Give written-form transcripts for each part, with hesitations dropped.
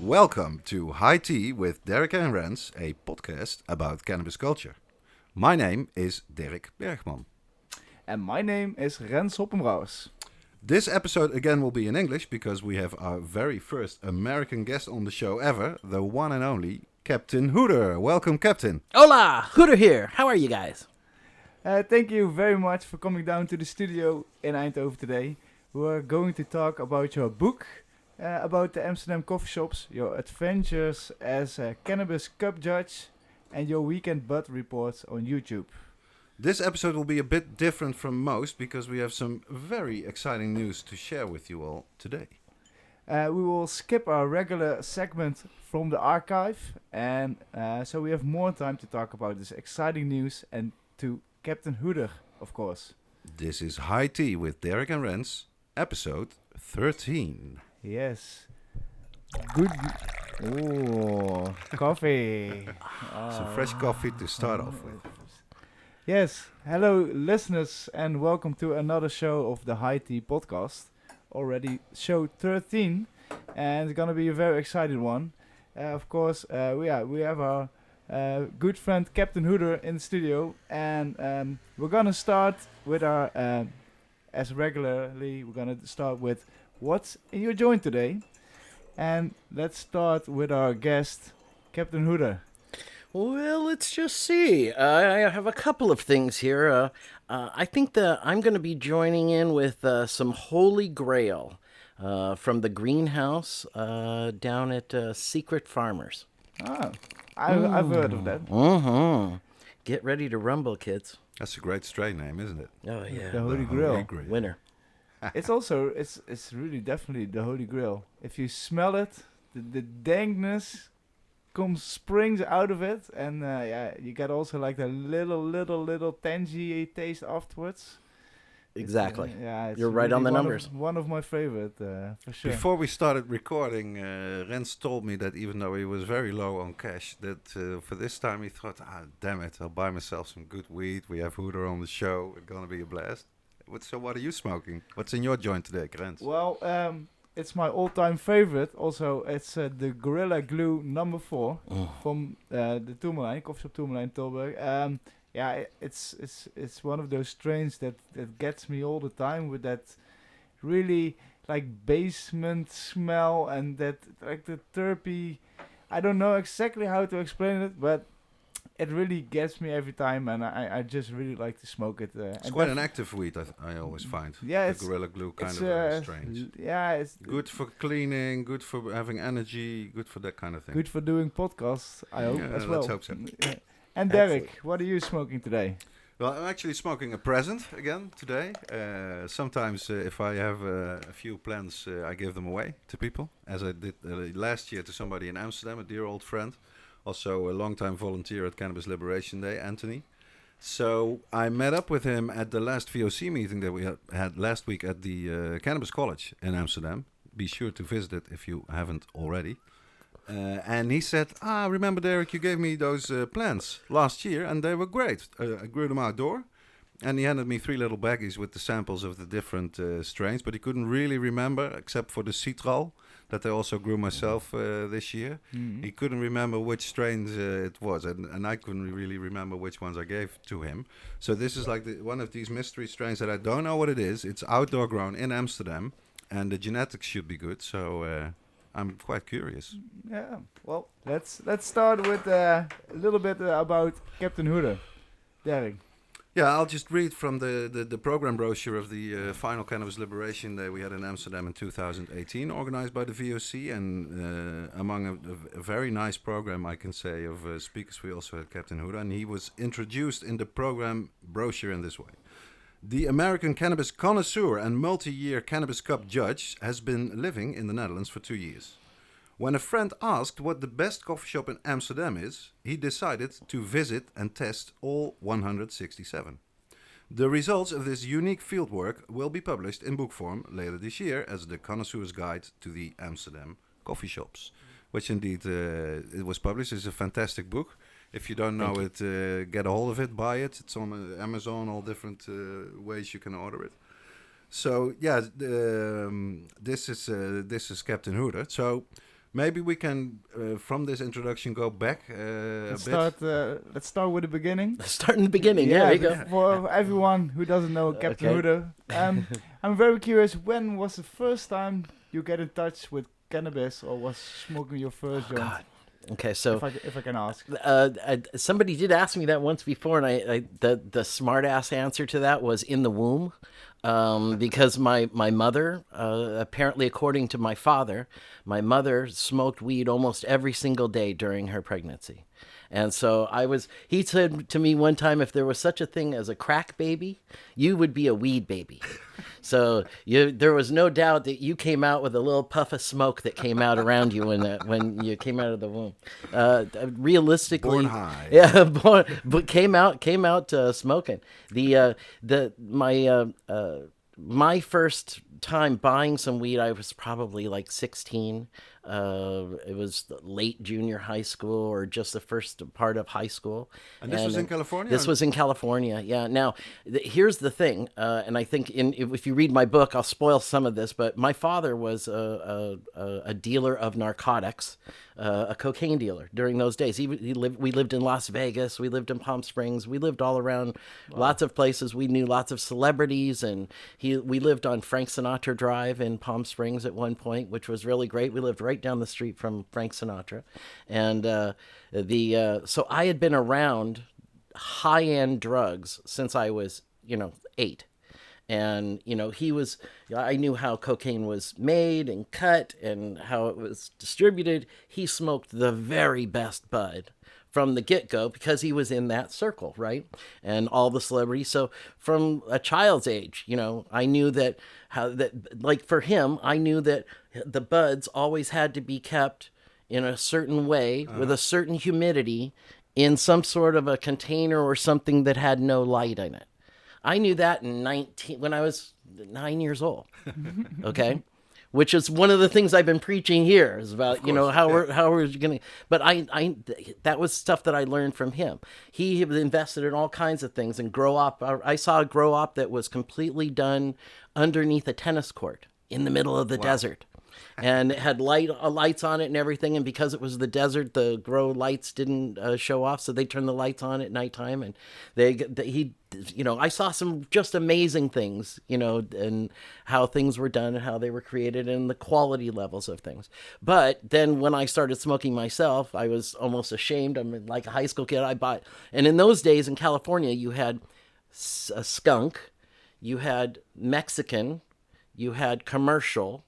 Welcome to High Tea with Derrick and Rens, a podcast about cannabis culture. My name is Derrick Bergman. And my name is Rens Hoppenbrouwers. This episode again will be in English because we have our very first American guest on the show ever, the one and only Captain Hooter. Welcome, Captain. Hola, Hooter here. How are you guys? Thank you very much for coming down to the studio in Eindhoven today. We're going to talk about your book, about the Amsterdam coffee shops, your adventures as a cannabis cup judge, and your weekend bud reports on YouTube. This episode will be a bit different from most because we have some very exciting news to share with you all today. We will skip our regular segment from the archive, and so we have more time to talk about this exciting news and to Captain Hooter, of course. This is High Tea with Derrick and Rens, episode 13. Yes. Good. Oh, coffee. Some fresh coffee to start off with. Yes. Hello, listeners, and welcome to another show of the High Tea podcast. Already show 13, and it's gonna be a very exciting one. Of course, we have our good friend Captain Hooter in the studio, and we're gonna start with our, as regularly, we're gonna start with what's in your joint today? And let's start with our guest, Captain Hooter. Well, let's just see. I have a couple of things here. I think that I'm going to be joining in with some Holy Grail from the greenhouse down at Secret Farmers. Ah, I've heard of that. Mm-hmm. Get ready to rumble, kids. That's a great strain name, isn't it? Oh, yeah. The Holy Grail. Winner. It's also, it's really definitely the Holy Grail. If you smell it, the dankness springs out of it, and you get also like the little tangy taste afterwards. Exactly. It's You're right on the numbers. One of my favorite, for sure. Before we started recording, Rens told me that even though he was very low on cash, that for this time he thought, damn it, I'll buy myself some good weed. We have Hooter on the show. It's going to be a blast. So what are you smoking? What's in your joint today, Rens? Well, it's my all-time favorite. Also, it's the Gorilla Glue number 4 from the Toermalijn, coffeeshop Toermalijn, Tilburg. It's one of those strains that gets me all the time with that really like basement smell and that like the terpy. I don't know exactly how to explain it, but it really gets me every time, and I just really like to smoke it. It's quite an active weed, I always find. Yeah, the Gorilla Glue kind of strange. It's good for cleaning, good for having energy, good for that kind of thing. Good for doing podcasts, I hope, as well. Let's hope so. Yeah. And Derrick, what are you smoking today? Well, I'm actually smoking a present again today. Sometimes if I have a few plants, I give them away to people, as I did last year to somebody in Amsterdam, a dear old friend. Also a long-time volunteer at Cannabis Liberation Day, Anthony. So I met up with him at the last VOC meeting that we had last week at the Cannabis College in Amsterdam. Be sure to visit it if you haven't already. And he said, remember, Derrick, you gave me those plants last year, and they were great. I grew them outdoor. And he handed me 3 little baggies with the samples of the different strains, but he couldn't really remember, except for the citral that I also grew myself this year. Mm-hmm. He couldn't remember which strains it was, and I couldn't really remember which ones I gave to him. So this is like one of these mystery strains that I don't know what it is. It's outdoor grown in Amsterdam, and the genetics should be good, so I'm quite curious. Yeah, well, let's start with a little bit about Captain Hooter. Derrick. Yeah, I'll just read from the program brochure of the final Cannabis Liberation Day we had in Amsterdam in 2018, organized by the VOC, and among a very nice program, I can say, of speakers, we also had Captain Hooter, and he was introduced in the program brochure in this way. The American cannabis connoisseur and multi-year cannabis cup judge has been living in the Netherlands for 2 years. When a friend asked what the best coffee shop in Amsterdam is, he decided to visit and test all 167. The results of this unique fieldwork will be published in book form later this year as the Connoisseur's Guide to the Amsterdam Coffee Shops, which indeed it was published. It's a fantastic book. If you don't know it, get a hold of it, buy it. It's on Amazon, all different ways you can order it. So yeah, this is Captain Hooter. So maybe we can, from this introduction, go back Let's a bit. let's start with the beginning. Start in the beginning. Yeah, there you go. For everyone who doesn't know Captain Okay. Hooter, I'm very curious. When was the first time you get in touch with cannabis, or was smoking your first joint? God. Okay, so If I can ask. somebody did ask me that once before, and the smart ass answer to that was in the womb, because my mother, apparently according to my father, my mother smoked weed almost every single day during her pregnancy. And so he said to me one time, if there was such a thing as a crack baby, you would be a weed baby. So there was no doubt that you came out with a little puff of smoke that came out around you when you came out of the womb. Realistically, Born high. yeah, but came out smoking. My first time buying some weed, I was probably like 16. It was late junior high school or just the first part of high school. And this was in California? This was in California, yeah. Now, here's the thing, and I think if you read my book, I'll spoil some of this, but my father was a dealer of narcotics, a cocaine dealer during those days. We lived in Las Vegas, we lived in Palm Springs, we lived all around lots of places. We knew lots of celebrities, and we lived on Frank Sinatra Drive in Palm Springs at one point, which was really great. We lived right down the street from Frank Sinatra, and so I had been around high-end drugs since I was 8. And I knew how cocaine was made and cut and how it was distributed. He smoked the very best bud from the get-go because he was in that circle, right? And all the celebrities. So from a child's age, I knew that for him, I knew that the buds always had to be kept in a certain way with a certain humidity in some sort of a container or something that had no light in it. I knew that when I was 9 years old. Okay. Which is one of the things I've been preaching here is about, how we're going to, but that was stuff that I learned from him. He invested in all kinds of things, and I saw a grow op that was completely done underneath a tennis court in the middle of the desert. And it had lights on it and everything. And because it was the desert, the grow lights didn't show off. So they turned the lights on at nighttime. And I saw some just amazing things, and how things were done and how they were created and the quality levels of things. But then when I started smoking myself, I was almost ashamed. I'm like a high school kid. And in those days in California, you had a skunk, you had Mexican, you had commercial.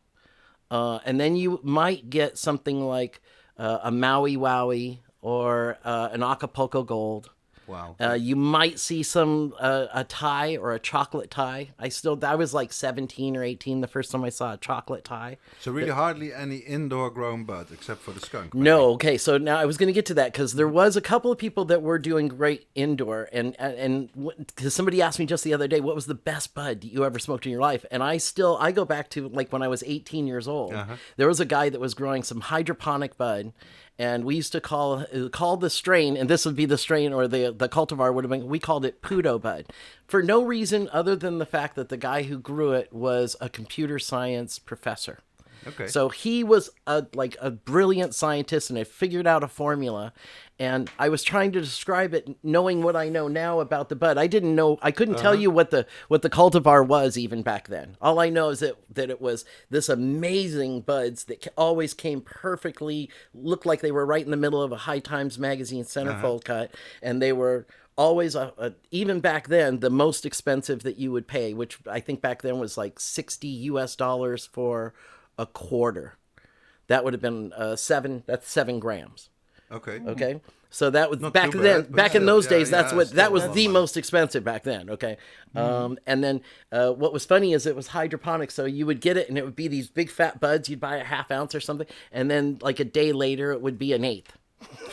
And then you might get something like a Maui Wowie or an Acapulco Gold. Wow. You might see a Thai or a chocolate Thai. I was like 17 or 18 the first time I saw a chocolate Thai. So really hardly any indoor grown bud except for the skunk. Maybe. No, okay. So now I was going to get to that because there was a couple of people that were doing great indoor, and because somebody asked me just the other day, what was the best bud you ever smoked in your life? And I go back to like when I was 18 years old. There was a guy that was growing some hydroponic bud. And we used to call the strain, and this would be the strain, or the cultivar would have been, we called it Pudo Bud. For no reason other than the fact that the guy who grew it was a computer science professor. Okay. So he was a brilliant scientist and had figured out a formula. And I was trying to describe it, knowing what I know now about the bud. I couldn't tell you what the cultivar was even back then. All I know is that it was this amazing buds that always came perfectly, looked like they were right in the middle of a High Times magazine centerfold cut, and they were always even back then the most expensive that you would pay, which I think back then was like $60 for a quarter. That would have been 7 grams. Okay. Okay, so that was Not back too then. bad, but Back in still, those yeah, days, yeah, that was still a lot the of most expensive back then. Okay, and then what was funny is it was hydroponic, so you would get it, and it would be these big fat buds. You'd buy a half ounce or something, and then like a day later, it would be an eighth.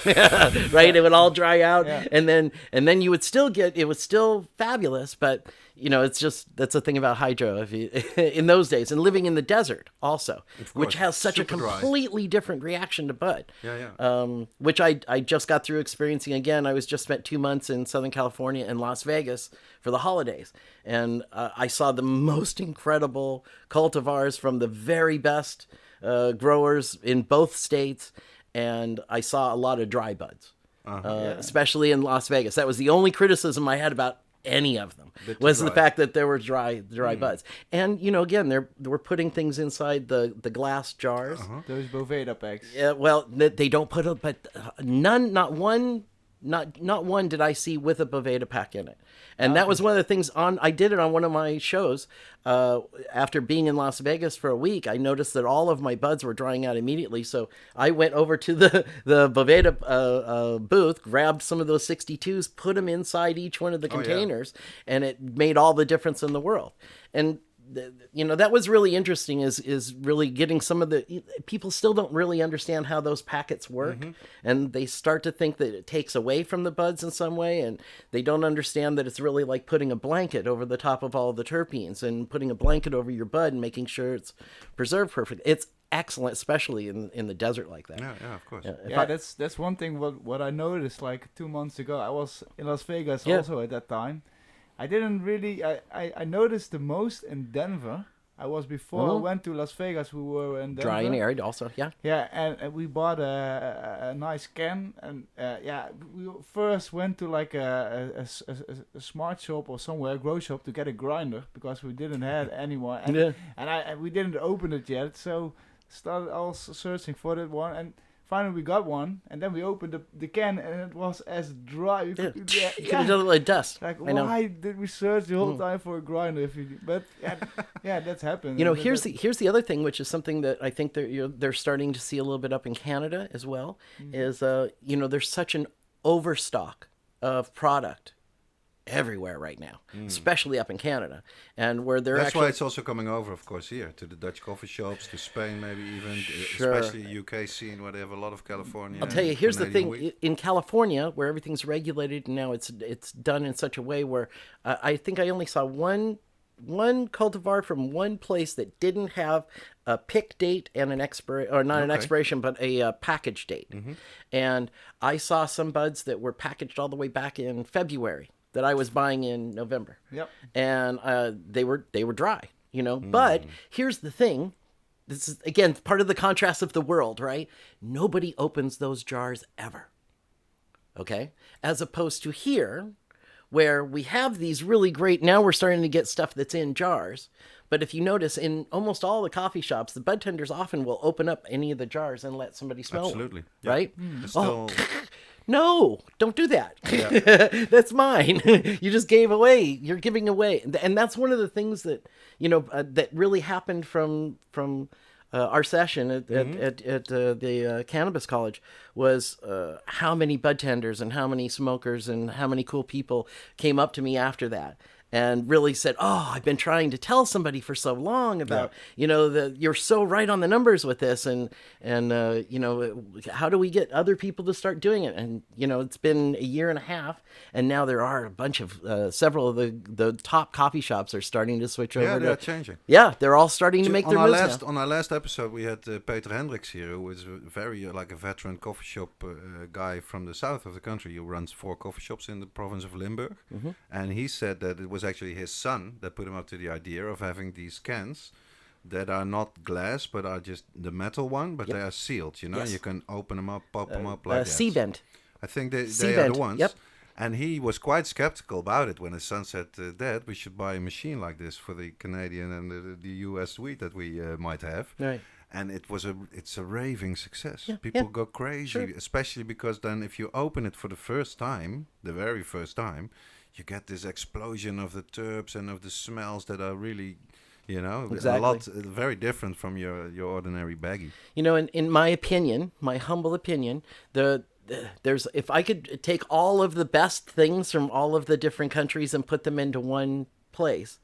Right, it would all dry out, Yeah. and then you would still get it was still fabulous, but it's just that's the thing about hydro. If you in those days and living in the desert also, which has such a super dry. completely different reaction to bud. Yeah. Which I just got through experiencing again. I was just spent 2 months in Southern California and Las Vegas for the holidays, and I saw the most incredible cultivars from the very best growers in both states. And I saw a lot of dry buds, especially in Las Vegas. That was the only criticism I had about any of them, was the dry. fact that there were dry buds. And, again, they were putting things inside the glass jars. Those Boveda packs. Yeah, well, they don't put it, but not one did I see with a Boveda pack in it. And that was one of the things I did it on one of my shows. After being in Las Vegas for a week, I noticed that all of my buds were drying out immediately. So I went over to the Boveda booth, grabbed some of those 62s, put them inside each one of the containers, and it made all the difference in the world. And that was really interesting is really getting some of the people still don't really understand how those packets work, and they start to think that it takes away from the buds in some way, and they don't understand that it's really like putting a blanket over the top of all the terpenes and putting a blanket over your bud and making sure it's preserved perfectly. It's excellent, especially in the desert like that. Yeah, of course. That's one thing what I noticed like 2 months ago. I was in Las Vegas also at that time. I didn't really. I noticed the most in Denver. I was before I went to Las Vegas. We were in Denver. Dry and arid, also, yeah. Yeah, and we bought a nice can, and we first went to like a smart shop or somewhere, a grow shop, to get a grinder because we didn't have anyone, and we didn't open it yet. So started also searching for that one, and finally we got one, and then we opened the can, and it was as dry. You could have done it like dust. Like, why did we search the whole time for a grinder? But that's happened. Here's the other thing, which is something that I think they're starting to see a little bit up in Canada as well. Is there's such an overstock of product everywhere right now, especially up in Canada, and where they're That's why it's also coming over, of course, here to the Dutch coffee shops, to Spain, maybe even, especially UK scene where they have a lot of California. I'll tell you, here's the Canadian thing: wheat. in California, where everything's regulated, and now it's done in such a way where I think I only saw one cultivar from one place that didn't have a pick date and an expiration, but a package date. And I saw some buds that were packaged all the way back in February that I was buying in November. Yep. And they were dry, But here's the thing. This is, again, part of the contrast of the world, right? Nobody opens those jars ever. Okay? As opposed to here, where we have these really great, now we're starting to get stuff that's in jars. But if you notice, in almost all the coffee shops, the bud tenders often will open up any of the jars and let somebody smell Absolutely. one, right? It's still, No, don't do that. That's mine. You're giving away. And that's one of the things that, that really happened from our session at the Cannabis College was how many bud tenders and how many smokers and how many cool people came up to me after that and really said, "Oh, I've been trying to tell somebody for so long about, you're so right on the numbers with this, and how do we get other people to start doing it?" And it's been a year and a half, and now there are a bunch of several of the top coffee shops are starting to switch over. they're changing. Yeah, they're all starting to make their moves now. On our last episode, we had Peter Hendricks here, who is very like a veteran coffee shop guy from the south of the country. He runs 4 coffee shops in the province of Limburg, and he said that it was actually his son that put him up to the idea of having these cans that are not glass but are just the metal one, but they are sealed. You can open them up, pop them up like that. C-bent. I think they are the ones. Yep. And he was quite skeptical about it when his son said, "Dad, we should buy a machine like this for the Canadian and the US wheat that we might have." Right. And it's a raving success. Yeah, People go crazy, sure. especially because then if you open it for the first time, the very first time, you get this explosion of the terps and of the smells that are really, Exactly. very different from your ordinary baggie. In my opinion, my humble opinion, there's if I could take all of the best things from all of the different countries and put them into one place,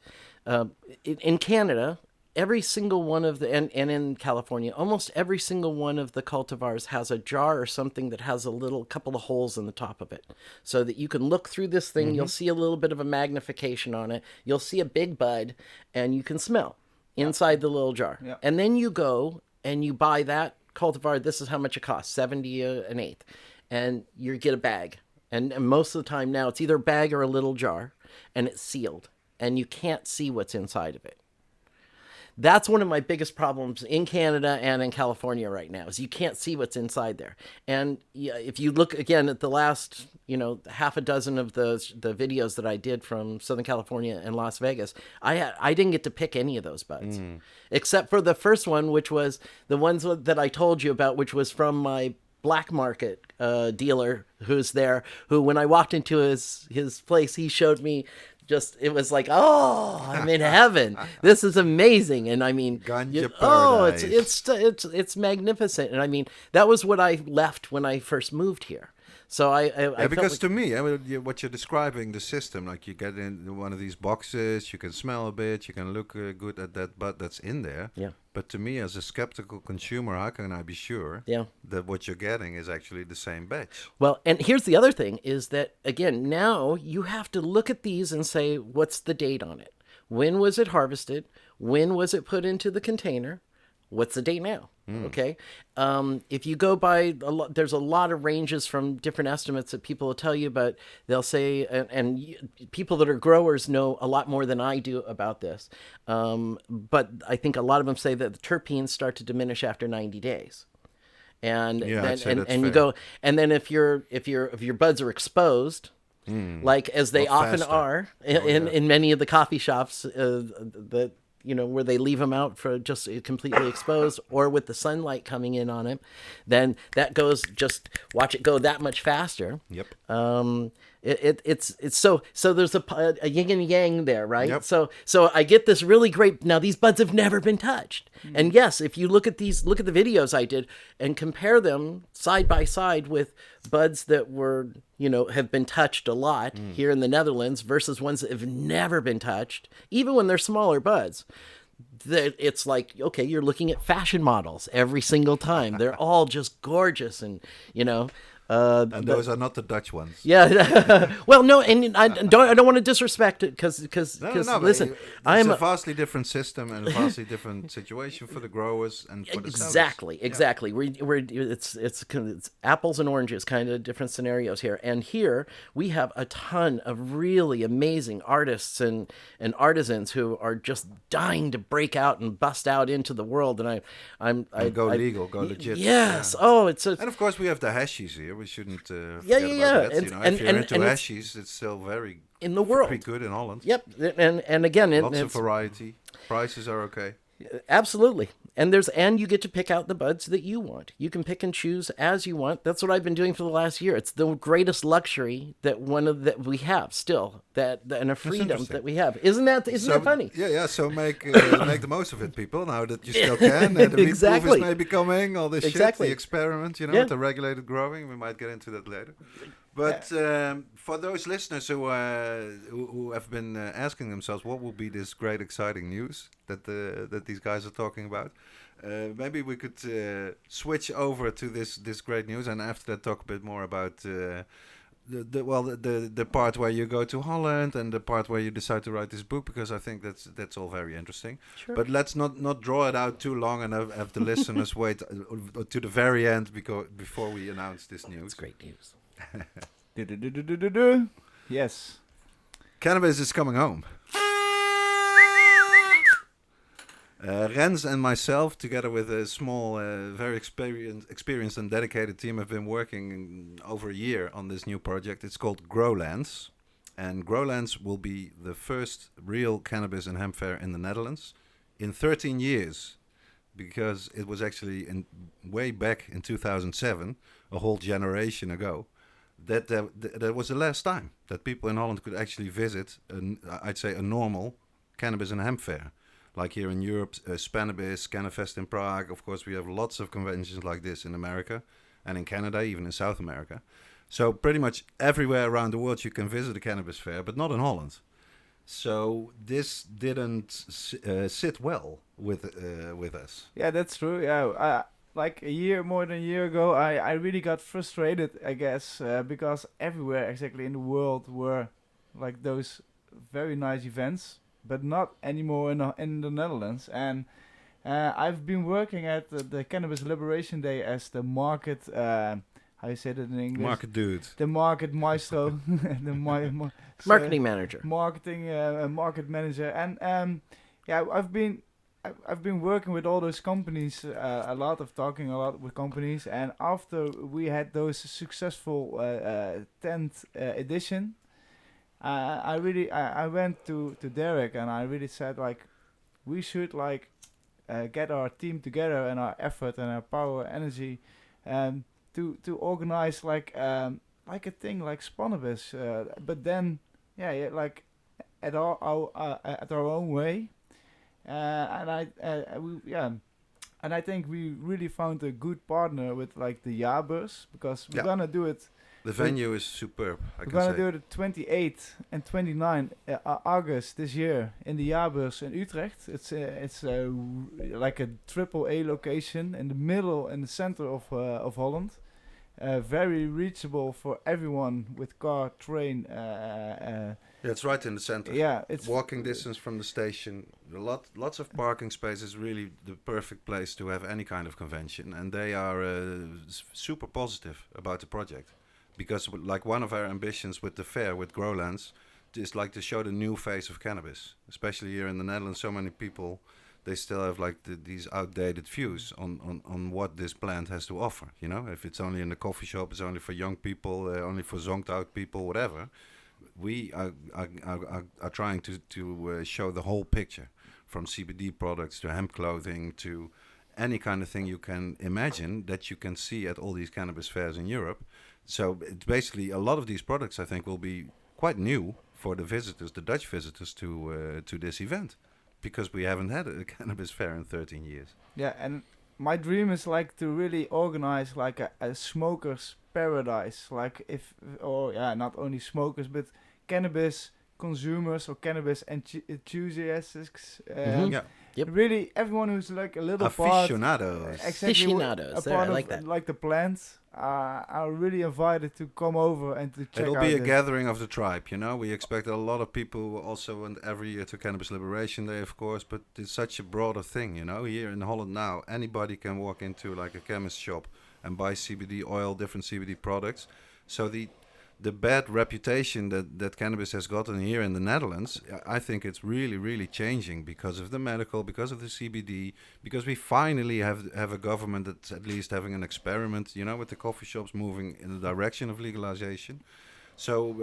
in Canada, every single one of the and in California, almost every single one of the cultivars has a jar or something that has a little couple of holes in the top of it, so that you can look through this thing. You'll see a little bit of a magnification on it. You'll see a big bud, and you can smell inside the little jar. Yeah. And then you go and you buy that cultivar. This is how much it costs, 70 an eighth, and you get a bag. And most of the time now, it's either a bag or a little jar, and it's sealed, and you can't see what's inside of it. That's one of my biggest problems in Canada and in California right now, is you can't see what's inside there. And if you look again at the last, half a dozen of the videos that I did from Southern California and Las Vegas, I didn't get to pick any of those buds, except for the first one, which was the ones that I told you about, which was from my black market dealer who's there, who when I walked into his place, he showed me. It was like, oh, I'm in heaven. This is amazing. And I mean, it's magnificent. And I mean, that was what I left when I first moved here. So because to me, what you're describing, the system, like you get in one of these boxes, you can smell a bit, you can look good at that bud that's in there. Yeah. But to me, as a skeptical consumer, how can I be sure that what you're getting is actually the same batch? Well, and here's the other thing is that, again, now you have to look at these and say, what's the date on it? When was it harvested? When was it put into the container? What's the date now? Okay. If you go by, there's a lot of ranges from different estimates that people will tell you, but they'll say, and people that are growers know a lot more than I do about this. But I think a lot of them say that the terpenes start to diminish after 90 days. And then you go, and then if your buds are exposed, like as they often are in many of the coffee shops, where they leave them out for just completely exposed, or with the sunlight coming in on it, then that goes, just watch it go that much faster. Yep. It's so there's a yin and yang there, right? Yep. So I get this really great, now these buds have never been touched. And yes, if you look at the videos I did and compare them side by side with buds that were, have been touched a lot here in the Netherlands versus ones that have never been touched, even when they're smaller buds, that it's like, okay, you're looking at fashion models every single time. They're all just gorgeous, and and those are not the Dutch ones. Yeah. Well, no, and I don't want to disrespect it because listen, it's a vastly different system and a vastly different situation for the growers and for the sellers. Exactly. It's apples and oranges, kind of different scenarios here. And here we have a ton of really amazing artists and artisans who are just dying to break out and bust out into the world. And I go legal, go legit. Yes. Yeah. Oh, and of course we have the hashies here. We shouldn't forget about that. And if you're into hashies, it's still very in the world pretty good in Holland. Yep. And again, lots of variety. Prices are okay. Absolutely. And you get to pick out the buds that you want. You can pick and choose as you want. That's what I've been doing for the last year. It's the greatest luxury that we have still, and a freedom that we have. Isn't that funny? Yeah. So make the most of it, people. Now that you still can. The meat proof is maybe coming. All this shit, the experiment, with the regulated growing. We might get into that later. But for those listeners who have been asking themselves, what will be this great, exciting news that these guys are talking about? Maybe we could switch over to this great news, and after that talk a bit more about the part where you go to Holland and the part where you decide to write this book, because I think that's all very interesting. Sure. But let's not draw it out too long and have the listeners wait to the very end before we announce this news. It's great news. Yes. Cannabis is coming home. Rens and myself, together with a small, very experienced and dedicated team, have been working over a year on this new project. It's called GROWLANDS. And GROWLANDS will be the first real cannabis and hemp fair in the Netherlands in 13 years. Because it was actually way back in 2007, a whole generation ago, that was the last time that people in Holland could actually visit, I'd say, a normal cannabis and hemp fair. Like here in Europe, Cannabis, Cannabis in Prague. Of course, we have lots of conventions like this in America. and in Canada, even in South America. So pretty much everywhere around the world you can visit a cannabis fair, but not in Holland. So this didn't sit well with us. Yeah, that's true. Yeah, like more than a year ago, I really got frustrated, I guess, because everywhere exactly in the world were like those very nice events, but not anymore in the Netherlands. And I've been working at the Cannabis Liberation Day as the market. How you say that in English? Market dude. The market maestro, Marketing manager. Market manager, and yeah, I've been working with all those companies talking a lot with companies, and after we had those successful 10th edition, I went to Derrick and I really said like we should like get our team together and our effort and our power, energy, to organize like a thing like Cannabis, but then like at our own way. And I think we really found a good partner with like the Jaarbeurs, because we're gonna do it. The venue is superb. We're gonna do it the 28th and 29th August this year in the Jaarbeurs in Utrecht. It's like a AAA location in the center of Holland. Very reachable for everyone with car, train. Yeah, it's right in the center. Yeah, it's walking distance from the station. Lots of parking spaces. Really, the perfect place to have any kind of convention. And they are super positive about the project, because like one of our ambitions with the fair with GROWLANDS is like to show the new face of cannabis, especially here in the Netherlands. So many people, they still have like these outdated views on what this plant has to offer. You know, if it's only in the coffee shop, it's only for young people, only for zonked out people, whatever. We are trying to show the whole picture, from CBD products to hemp clothing to any kind of thing you can imagine that you can see at all these cannabis fairs in Europe. So it's basically a lot of these products I think will be quite new for the visitors, the Dutch visitors to this event, because we haven't had a cannabis fair in 13 years. Yeah, and my dream is like to really organize like a smokers paradise, like not only smokers but cannabis consumers or cannabis enthusiasts. Really, everyone who's like a little aficionados. Aficionados. A part I of like that. Like the plants are really invited to come over and to check out. It'll be a gathering of the tribe, you know. We expect a lot of people also every year to Cannabis Liberation Day, of course, but it's such a broader thing, you know. Here in Holland now, anybody can walk into like a chemist shop and buy CBD oil, different CBD products. So the bad reputation that cannabis has gotten here in the Netherlands, I think it's really, really changing because of the medical, because of the CBD, because we finally have a government that's at least having an experiment, you know, with the coffee shops moving in the direction of legalization. So,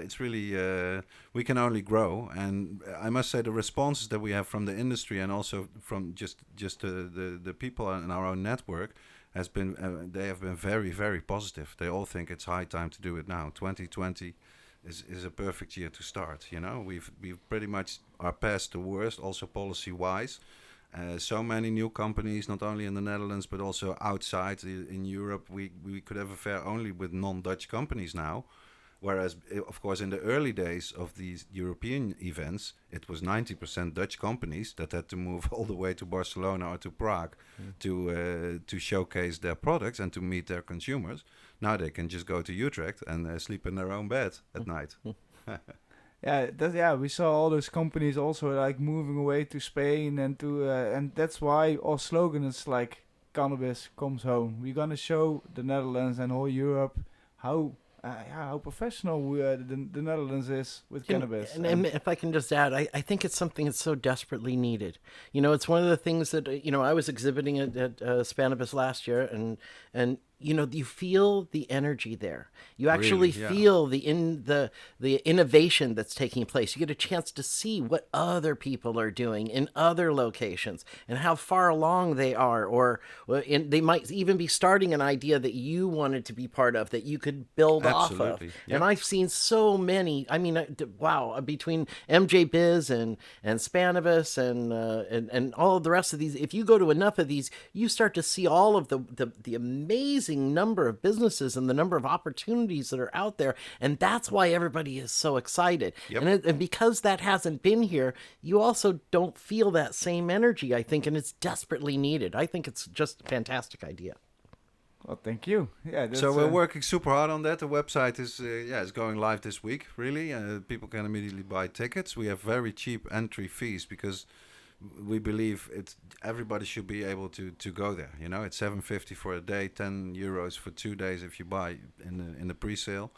it's really, we can only grow. And I must say the responses that we have from the industry and also from just the people in our own network has been, they have been very, very positive. They all think it's high time to do it now. 2020 is a perfect year to start. You know, we've pretty much are past the worst, also policy-wise. So many new companies, not only in the Netherlands but also outside in Europe. We could have a fair only with non-Dutch companies now. Whereas, of course, in the early days of these European events, it was 90% Dutch companies that had to move all the way to Barcelona or to Prague to showcase their products and to meet their consumers. Now they can just go to Utrecht and sleep in their own bed at night. We saw all those companies also like moving away to Spain and that's why our slogan is like cannabis comes home. We're gonna show the Netherlands and whole Europe how professional the Netherlands is with cannabis. And if I can just add, I think it's something that's so desperately needed. You know, it's one of the things that, you know, I was exhibiting at Cannabis last year, and you know, you feel the energy there. You actually feel the innovation that's taking place. You get a chance to see what other people are doing in other locations and how far along they are, or they might even be starting an idea that you wanted to be part of, that you could build off of. Yep. And I've seen so many. I mean, wow! Between MJ Biz and Cannabis and all of the rest of these, if you go to enough of these, you start to see all of the amazing amazing number of businesses and the number of opportunities that are out there. And that's why everybody is so excited. Yep. And because that hasn't been here, you also don't feel that same energy, I think, and it's desperately needed. I think it's just a fantastic idea. Well, thank you. Yeah. That's, So we're working super hard on that. The website is going live this week. Really, people can immediately buy tickets. We have very cheap entry fees because we believe everybody should be able to go there. You know, it's €7.50 for a day, €10 for 2 days if you buy in the pre-sale.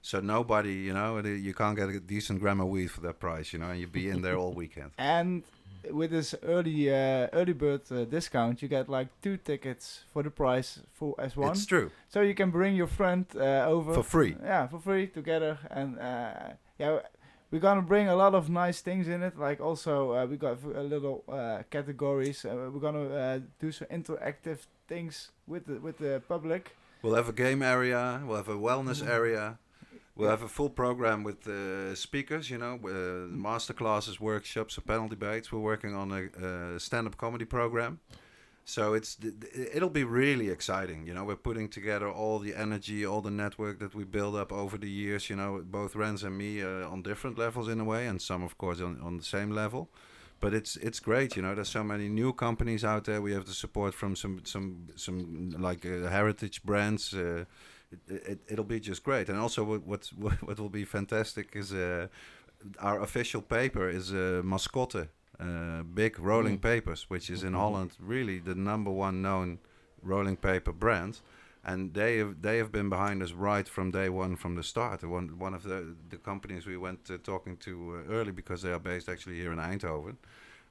So nobody, you know, you can't get a decent gram of weed for that price. You know, and you'd be in there all weekend. And with this early bird discount, you get like 2 tickets for the price as one. It's true. So you can bring your friend over For free. Yeah, for free together. And yeah, we're gonna bring a lot of nice things in it. Like also we got a little categories. We're gonna do some interactive things with the public. We'll have a game area. We'll have a wellness area. We'll have a full program with speakers, you know, masterclasses, workshops, and panel debates. We're working on a stand-up comedy program. So it'll be really exciting. You know, we're putting together all the energy, all the network that we built up over the years, you know, both Rens and me on different levels in a way, and some, of course, on the same level. But it's great, you know. There's so many new companies out there. We have the support from some like heritage brands. It'll be just great. And also what will be fantastic is our official paper is Mascotte, big rolling papers, which is in Holland really the #1 known rolling paper brand. And they have been behind us right from day one, from the start. One of the companies we went talking to early, because they are based actually here in Eindhoven.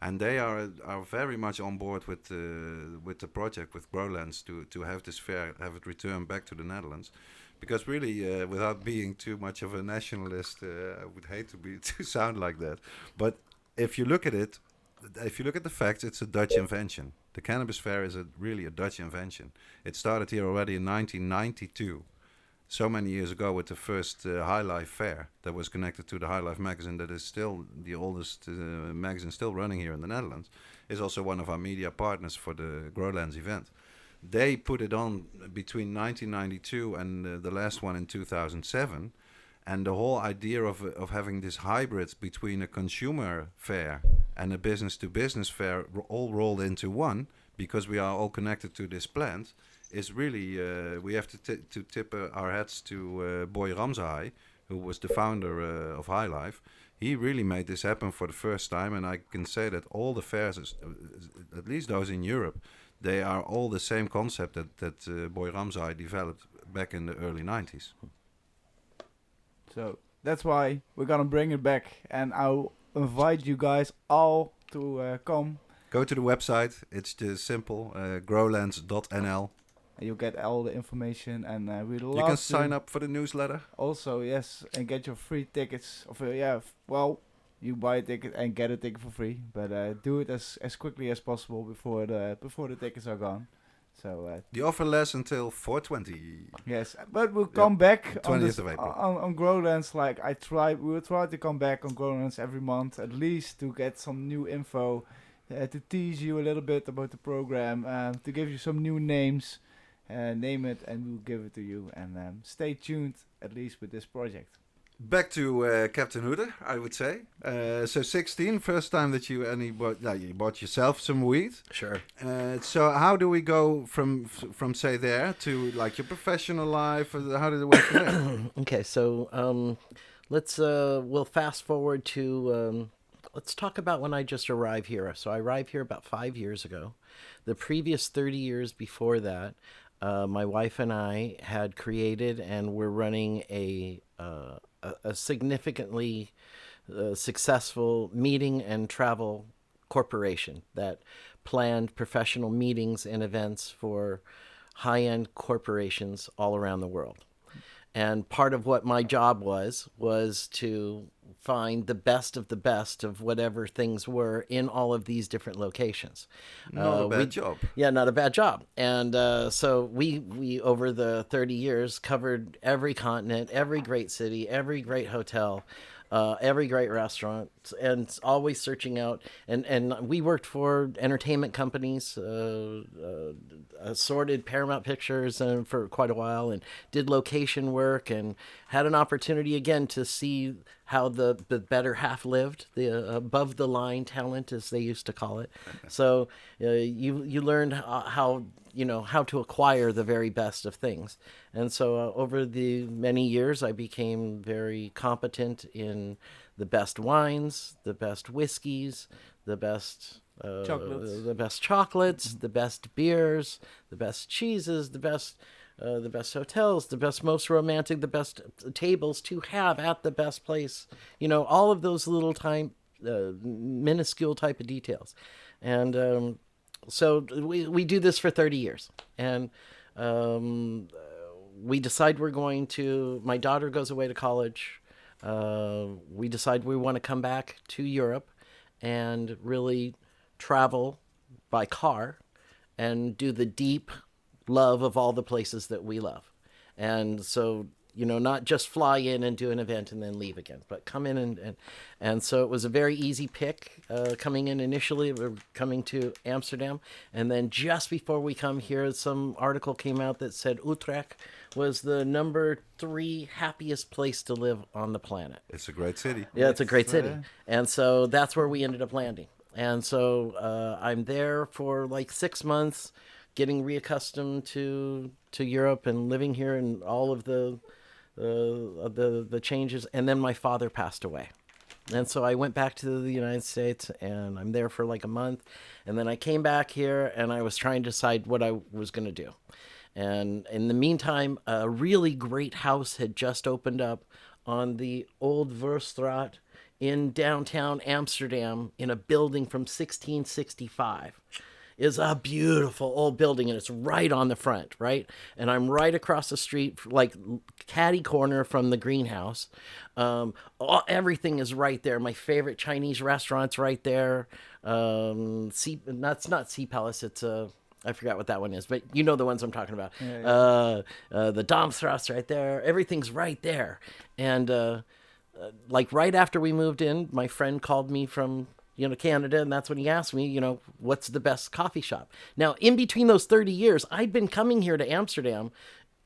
And they are very much on board with the project, with GROWLANDS, to have this fair, have it returned back to the Netherlands. Because really, without being too much of a nationalist, I would hate to sound like that. But if you look at it, if you look at the facts, it's a Dutch invention. The Cannabis Fair is really a Dutch invention. It started here already in 1992. So many years ago, with the first High Life fair that was connected to the High Life magazine, that is still the oldest magazine still running here in the Netherlands, is also one of our media partners for the GROWLANDS event. They put it on between 1992 and the last one in 2007, and the whole idea of having this hybrid between a consumer fair and a business-to-business fair all rolled into one, because we are all connected to this plant, is really, we have to tip our hats to Boy Ramsay, who was the founder of High Life. He really made this happen for the first time, and I can say that all the fairs, at least those in Europe, they are all the same concept that Boy Ramsay developed back in the early 90s. So that's why we're gonna bring it back, and I'll invite you guys all to come. Go to the website. It's just simple, growlands.nl. You'll get all the information, and we'd love You can to sign up for the newsletter. also, yes, and get your free tickets. Well, you buy a ticket and get a ticket for free, but do it as quickly as possible before the tickets are gone. So The offer lasts until 4/20. yes, but we'll come back on 20th of April. on GROWLANDS. Like we will try to come back on GROWLANDS every month at least, to get some new info, to tease you a little bit about the program, to give you some new names. Name it and we'll give it to you, and stay tuned at least with this project. Back to Captain Hooter, I would say. So 16, first time that you bought yourself some weed. Sure. So how do we go from say there to like your professional life? How did it work from there? Okay, so we'll fast forward to let's talk about when I just arrived here. So I arrived here about 5 years ago. The previous 30 years before that, my wife and I had created and were running a significantly successful meeting and travel corporation that planned professional meetings and events for high-end corporations all around the world. And part of what my job was to find the best of whatever things were in all of these different locations. Not a bad job. Yeah, not a bad job. And so we over the 30 years covered every continent, every great city, every great hotel, every great restaurant, and always searching out. And we worked for entertainment companies, assorted Paramount Pictures for quite a while, and did location work, and had an opportunity again to see how the better half lived, the above the line talent, as they used to call it. So you learned how to acquire the very best of things. And so over the many years, I became very competent in the best wines, the best whiskeys, the best chocolates, the best beers, the best cheeses, the best hotels, the best, most romantic, the best tables to have at the best place. All of those little minuscule type of details. And so we do this for 30 years. And we decide my daughter goes away to college. We decide we want to come back to Europe and really travel by car and do the deep love of all the places that we love. And so, not just fly in and do an event and then leave again, but come in and so it was a very easy pick coming in initially. We were coming to Amsterdam, and then just before we come here, some article came out that said Utrecht was the number 3 happiest place to live on the planet. It's a great city. Yeah, it's a great city. And so that's where we ended up landing. And so I'm there for like 6 months, getting reaccustomed to Europe and living here and all of the changes. And then my father passed away. And so I went back to the United States, and I'm there for like a month. And then I came back here, and I was trying to decide what I was going to do. And in the meantime, a really great house had just opened up on the Old Voorstraat in downtown Amsterdam in a building from 1665. Is a beautiful old building, and it's right on the front, right? And I'm right across the street, like catty corner from the greenhouse. Everything is right there. My favorite Chinese restaurant's right there. That's not Sea Palace. It's I forgot what that one is, but you know the ones I'm talking about. Yeah. The Domstrasse right there. Everything's right there. And like right after we moved in, my friend called me from Canada, and that's when he asked me, what's the best coffee shop? Now, in between those 30 years, I'd been coming here to Amsterdam,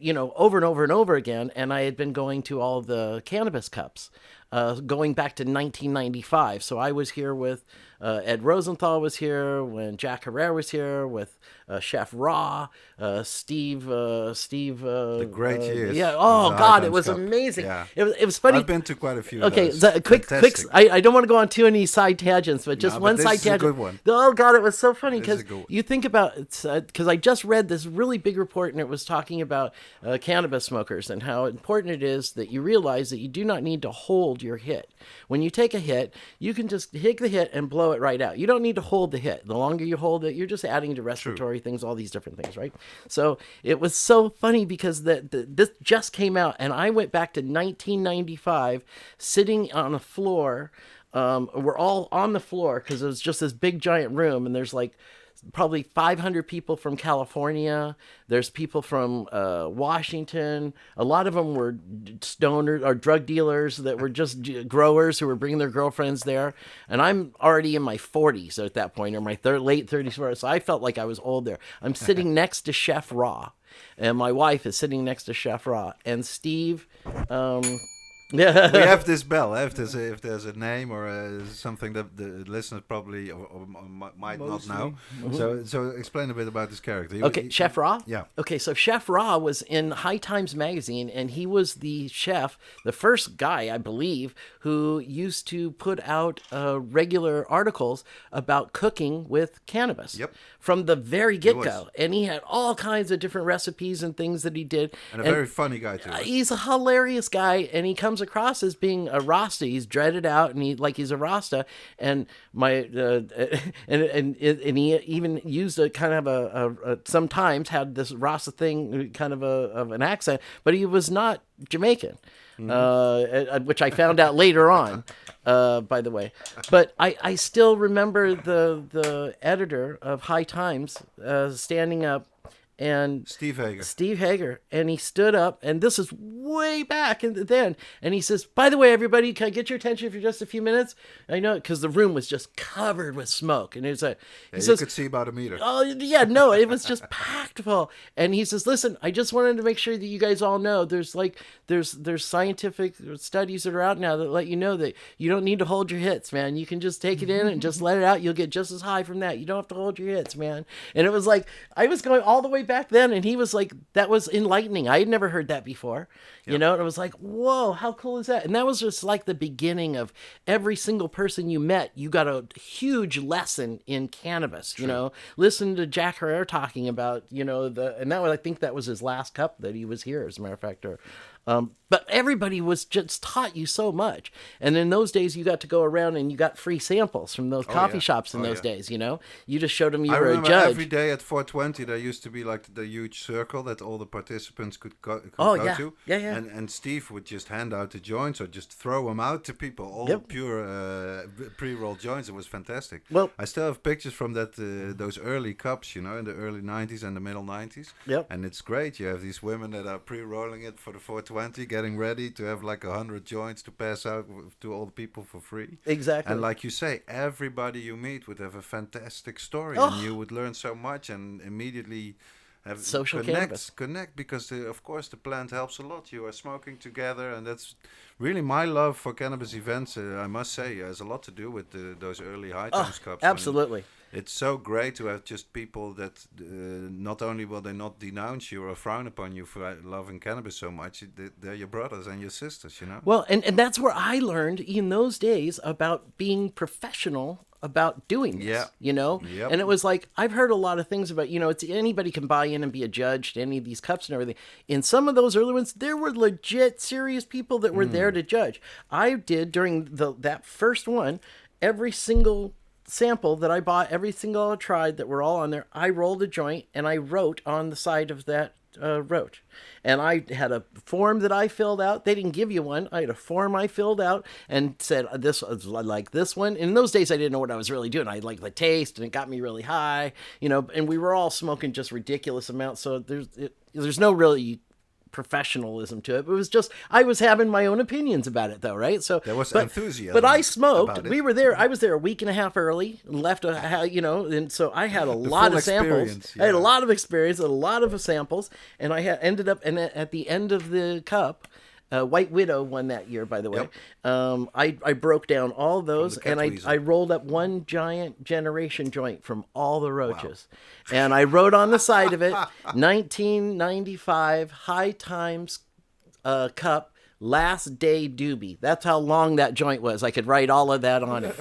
over and over and over again, and I had been going to all the Cannabis Cups, going back to 1995. So I was here with Ed Rosenthal was here, when Jack Herrera was here, with Chef Raw, Steve. The great years. Yeah. Oh God, it was Cup. amazing. Yeah. It was funny. I've been to quite a few. Okay, of those. quick. Fantastic. I don't want to go on too many side tangents, but just one this side is tangent. a good one. Oh God, it was so funny This is because a good one. you think about it, because I just read this really big report, and it was talking about cannabis smokers and how important it is that you realize that you do not need to hold your hit. When you take a hit, you can just hit the hit and blow it right out. You don't need to hold the hit. The longer you hold it, you're just adding to respiratory things, all these different things, right? So it was so funny because this just came out, and I went back to 1995, sitting on a floor. We're all on the floor because it was just this big giant room, and there's like probably 500 people from California. There's people from Washington. A lot of them were stoners or drug dealers that were just growers who were bringing their girlfriends there. And I'm already in my 40s at that point, or my late 30s. So I felt like I was old there. I'm sitting next to Chef Raw, and my wife is sitting next to Chef Raw. And Steve... Yeah. We have this bell. If there's a name or something that the listeners probably or might not know. So explain a bit about this character. Okay, Chef Raw? Yeah. Okay, so Chef Raw was in High Times magazine, and he was the chef, the first guy, I believe, who used to put out regular articles about cooking with cannabis. Yep. From the very get-go. And he had all kinds of different recipes and things that he did. And a very funny guy, too. He's a hilarious guy, and he comes across as being a Rasta. He's dreaded out, and he's a Rasta. And and he even used a kind of a sometimes had this Rasta thing, kind of an accent, but he was not Jamaican. which I found out later on, by the way. But I still remember the editor of High Times standing up. And Steve Hager, and he stood up, and this is way back then, and he says, "By the way, everybody, can I get your attention for just a few minutes?" I know, because the room was just covered with smoke, and it was he says, you could see about a meter. Oh yeah, no, it was just packed full. And he says, "Listen, I just wanted to make sure that you guys all know there's scientific studies that are out now that let you know that you don't need to hold your hits, man. You can just take it in and just let it out. You'll get just as high from that. You don't have to hold your hits, man." And it was like I was going all the way back then, and he was like, that was enlightening. I had never heard that before, you know, and it was like, whoa, how cool is that? And that was just like the beginning of every single person you met. You got a huge lesson in cannabis, you know, listen to Jack Herrera talking about, you know, and that was, I think that was his last cup that he was here, as a matter of fact, but everybody was just taught you so much. And in those days, you got to go around and you got free samples from those coffee shops in those days, you know? You just showed them you were a judge. Every day at 420, there used to be like the huge circle that all the participants could go to. Yeah. And Steve would just hand out the joints or just throw them out to people, all pure pre-rolled joints. It was fantastic. Well, I still have pictures from those early cups, you know, in the early 90s and the middle 90s. Yep. And it's great. You have these women that are pre-rolling it for the 420, getting ready to have like 100 joints to pass out to all the people for free. Exactly. And like you say, everybody you meet would have a fantastic story, and you would learn so much and immediately have social cannabis. Connect, because of course the plant helps a lot. You are smoking together, and that's really my love for cannabis events. I must say, has a lot to do with those early High Times cups. Absolutely. It's so great to have just people that not only will they not denounce you or frown upon you for loving cannabis so much, they're your brothers and your sisters, you know? Well, and that's where I learned in those days about being professional about doing this, you know? Yep. And it was like, I've heard a lot of things about, you know, it's anybody can buy in and be a judge to any of these cups and everything. In some of those early ones, there were legit serious people that were there to judge. I did during that first one, every single sample that I bought, every single I tried that were all on there, I rolled a joint and I wrote on the side of that roach. And I had a form that I filled out. They didn't give you one. I had a form I filled out and said, this was like this one. In those days, I didn't know what I was really doing. I liked the taste and it got me really high, you know, and we were all smoking just ridiculous amounts. So there's no really professionalism to it. It was just, I was having my own opinions about it though, right? So there was enthusiasm. But I smoked. We were there. I was there a week and a half early and left, you know, and so I had a lot of samples. I had a lot of experience, a lot of samples, and I ended up, and at the end of the cup, White Widow won that year, by the way. Yep. I broke down all those, and I rolled up one giant generation joint from all the roaches. Wow. And I wrote on the side of it, 1995 High Times cup, last day doobie. That's how long that joint was. I could write all of that on it.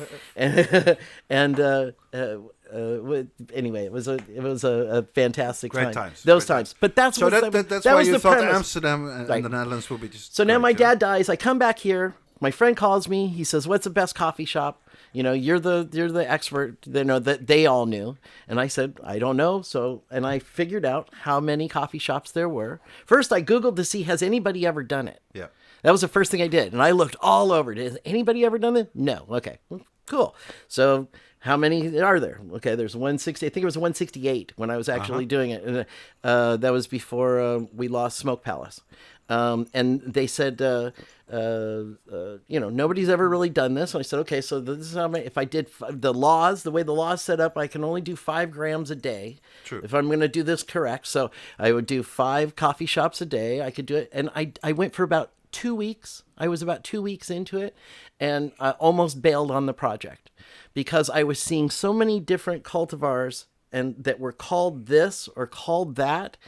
Anyway, it was a fantastic great time. Times. Those great times. But that's so that's why you thought premise. Amsterdam and the Netherlands would be just. So now my dad dies. I come back here. My friend calls me. He says, "What's the best coffee shop?" You know, you're the expert. They know that they all knew. And I said, I don't know. So, and I figured out how many coffee shops there were. First, I Googled to see, has anybody ever done it? Yeah. That was the first thing I did. And I looked all over. Has anybody ever done it? No. Okay. Well, cool. So how many are there? Okay. There's 160. I think it was 168 when I was actually doing it. And that was before we lost Smoke Palace. And they said, you know, nobody's ever really done this. And I said, okay, so this is how many, if I did the way the law's set up, I can only do 5 grams a day. True. If I'm going to do this correct. So I would do 5 coffee shops a day. I could do it. And I went for about 2 weeks. I was about 2 weeks into it, and I almost bailed on the project because I was seeing so many different cultivars and that were called this or called that.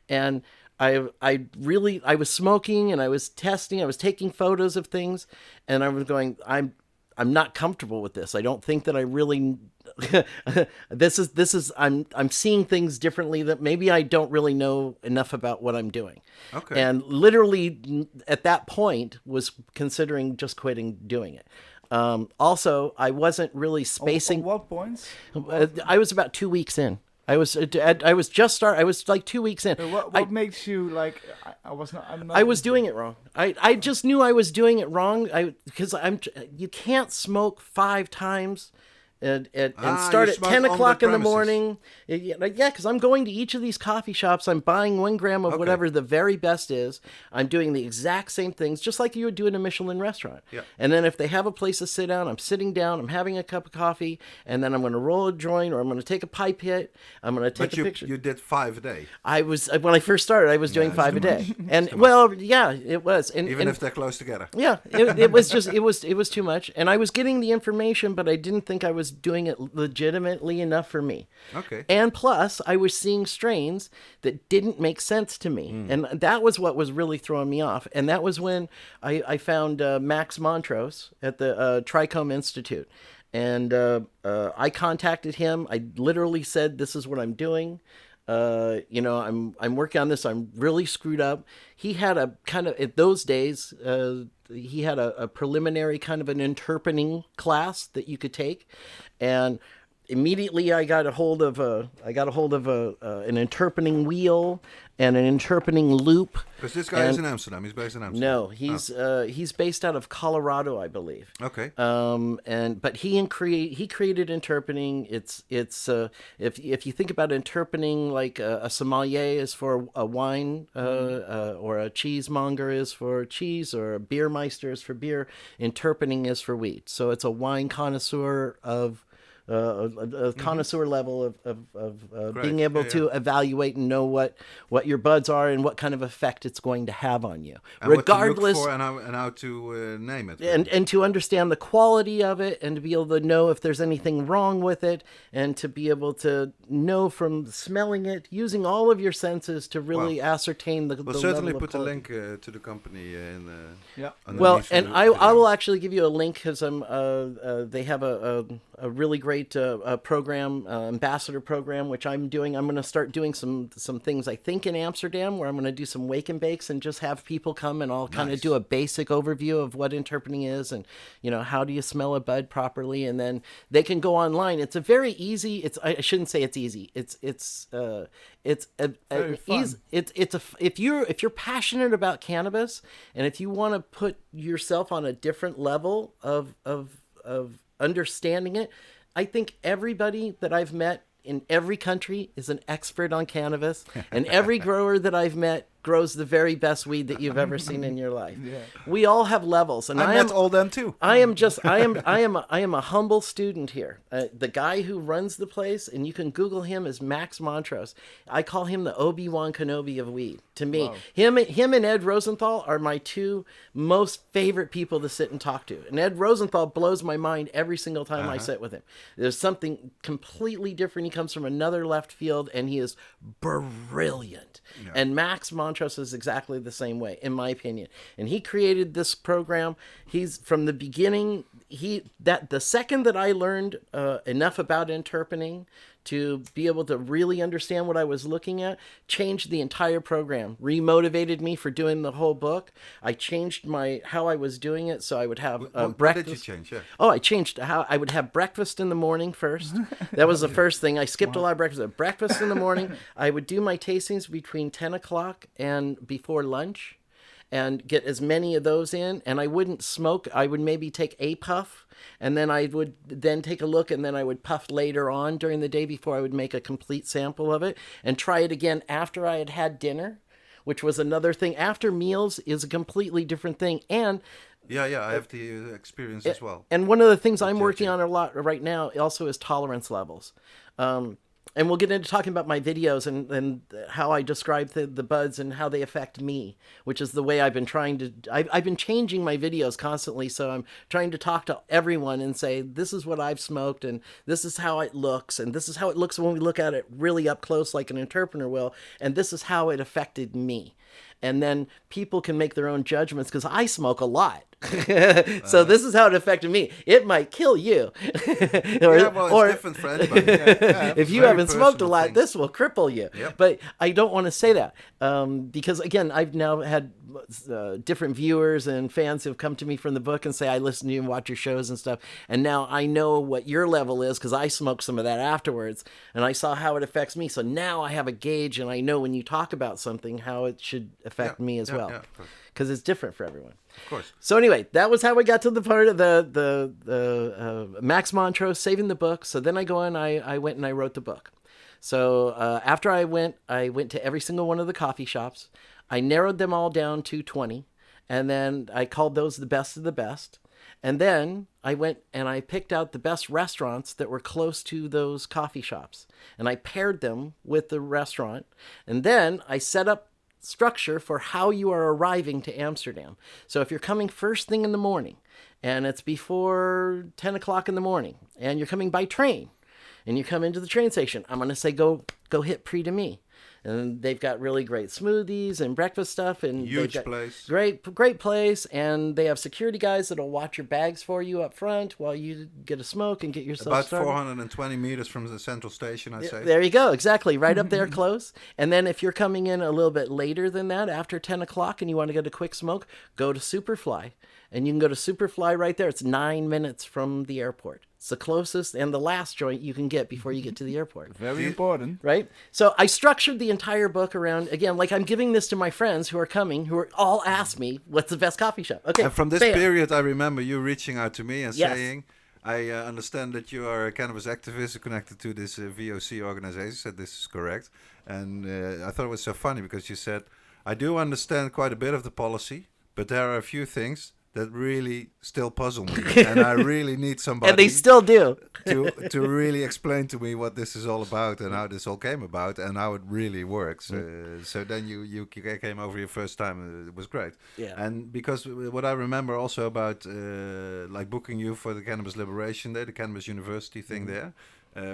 And I was smoking and I was testing, I was taking photos of things, and I was going, I'm not comfortable with this. I don't think that I really, I'm seeing things differently that maybe I don't really know enough about what I'm doing. Okay. And literally at that point was considering just quitting doing it. Also, I wasn't really spacing. What points? I was about 2 weeks in. I was like 2 weeks in. So what makes you like? I'm not. I was doing it wrong. I just knew I was doing it wrong. Because you can't smoke 5 times and start you at smoke 10 on the o'clock in the premises. morning. Yeah, because I'm going to each of these coffee shops. I'm buying 1 gram of whatever the very best is. I'm doing the exact same things, just like you would do in a Michelin restaurant. Yeah. And then if they have a place to sit down, I'm sitting down, I'm having a cup of coffee, and then I'm going to roll a joint, or I'm going to take a pipe hit. I'm going to take a picture. You did 5 a day. When I first started, I was doing it's 5 a too day. much. And well, yeah, it was. And, Even if they're close together. yeah, it was just it was too much, and I was getting the information, but I didn't think I was doing it legitimately enough for me. Okay. And plus, I was seeing strains that didn't make sense to me, and that was what was really throwing me off. And that was when I found Max Montrose at the Trichome Institute, and I contacted him. I literally said, "This is what I'm doing. I'm working on this. I'm really screwed up." He had a kind of, at those days, he had a preliminary kind of an interpening class that you could take, and immediately I got a hold of an interpening wheel and an interpening loop. Because this guy is in Amsterdam. He's based in Amsterdam. No, he's based out of Colorado, I believe. Okay. But he created interpening. It's if you think about interpening, like a sommelier is for a wine, or a cheesemonger is for cheese, or a beer meister is for beer. Interpening is for wheat. So it's a wine connoisseur of a connoisseur level of being able to evaluate and know what your buds are and what kind of effect it's going to have on you, And regardless. what to look for and how to name it. And to understand the quality of it, and to be able to know if there's anything wrong with it, and to be able to know from smelling it, using all of your senses to really ascertain the We'll certainly level of put the quality. link to the company in the Well, underneath and the I video. will actually give you a link, because they have a really great program, ambassador program, which I'm doing. I'm going to start doing some things, I think, in Amsterdam, where I'm going to do some wake and bakes and just have people come, and I'll kind of do a basic overview of what interpening is, and how do you smell a bud properly, and then they can go online. It's a very easy. I shouldn't say it's easy. It's if you're passionate about cannabis, and if you want to put yourself on a different level of understanding it, I think everybody that I've met in every country is an expert on cannabis, and every grower that I've met grows the very best weed that you've ever seen in your life. Yeah. We all have levels, and I met all them too. I am a humble student here. The guy who runs the place, and you can Google him, is Max Montrose. I call him the Obi-Wan Kenobi of weed. To me, him and Ed Rosenthal are my 2 most favorite people to sit and talk to. And Ed Rosenthal blows my mind every single time I sit with him. There's something completely different. He comes from another left field, and he is brilliant. Yeah. And Max Montrose is exactly the same way, in my opinion. And he created this program. He's from the beginning. The second that I learned enough about interpening to be able to really understand what I was looking at, changed the entire program, remotivated me for doing the whole book. I changed how I was doing it, so I would have breakfast. What did you change? Yeah. Oh, I changed how I would have breakfast in the morning first. That was the first thing. I skipped a lot of breakfast. Breakfast in the morning. I would do my tastings between 10 o'clock and before lunch, and get as many of those in. And I wouldn't smoke. I would maybe take a puff, and then I would then take a look, and then I would puff later on during the day before I would make a complete sample of it, and try it again after I had had dinner, which was another thing. After meals is a completely different thing. And I have the experience as well. And one of the things I'm working on a lot right now also is tolerance levels. And we'll get into talking about my videos and how I describe the buds and how they affect me, which is the way I've been trying to... I've been changing my videos constantly, so I'm trying to talk to everyone and say, this is what I've smoked, and this is how it looks, and this is how it looks when we look at it really up close like an interpreter will, and this is how it affected me. And then people can make their own judgments, because I smoke a lot. So this is how it affected me. It might kill you. It's different for anybody. If you Very haven't smoked a personal lot, thing. this will cripple you. Yep. But I don't want to say that because, again, I've now had different viewers and fans who have come to me from the book and say, I listen to you and watch your shows and stuff. And now I know what your level is because I smoked some of that afterwards and I saw how it affects me. So now I have a gauge and I know when you talk about something, how it should affect me as well. Because it's different for everyone. Of course. So anyway, that was how we got to the part of the Max Montrose saving the book. So then I went and I wrote the book. So after I went to every single one of the coffee shops. I narrowed them all down to 20. And then I called those the best of the best. And then I went and I picked out the best restaurants that were close to those coffee shops. And I paired them with the restaurant. And then I set up structure for how you are arriving to Amsterdam. So if you're coming first thing in the morning and it's before 10 o'clock in the morning and you're coming by train and you come into the train station, I'm going to say, go hit Prix de Me. And they've got really great smoothies and breakfast stuff. And huge place. Great place. And they have security guys that'll watch your bags for you up front while you get a smoke and get yourself About started. 420 meters from the central station, I'd say. There you go. Exactly. Right up there close. And then if you're coming in a little bit later than that, after 10 o'clock, and you want to get a quick smoke, go to Superfly. And you can go to Superfly right there. It's 9 minutes from the airport. It's the closest and the last joint you can get before you get to the airport. Very important. Right? So I structured the entire book around, again, like I'm giving this to my friends who are coming, who are all ask me, what's the best coffee shop? Okay. And from this bam. period, I remember you reaching out to me and Yes. saying, I understand that you are a cannabis activist connected to this VOC organization. You said this is correct. And I thought it was so funny because you said, I do understand quite a bit of the policy, but there are a few things that really still puzzle me. And I really need somebody And they still do. to really explain to me what this is all about and how this all came about and how it really works. So then you came over your first time. It was great. Yeah. And because what I remember also about like booking you for the Cannabis Liberation Day, the Cannabis University thing there,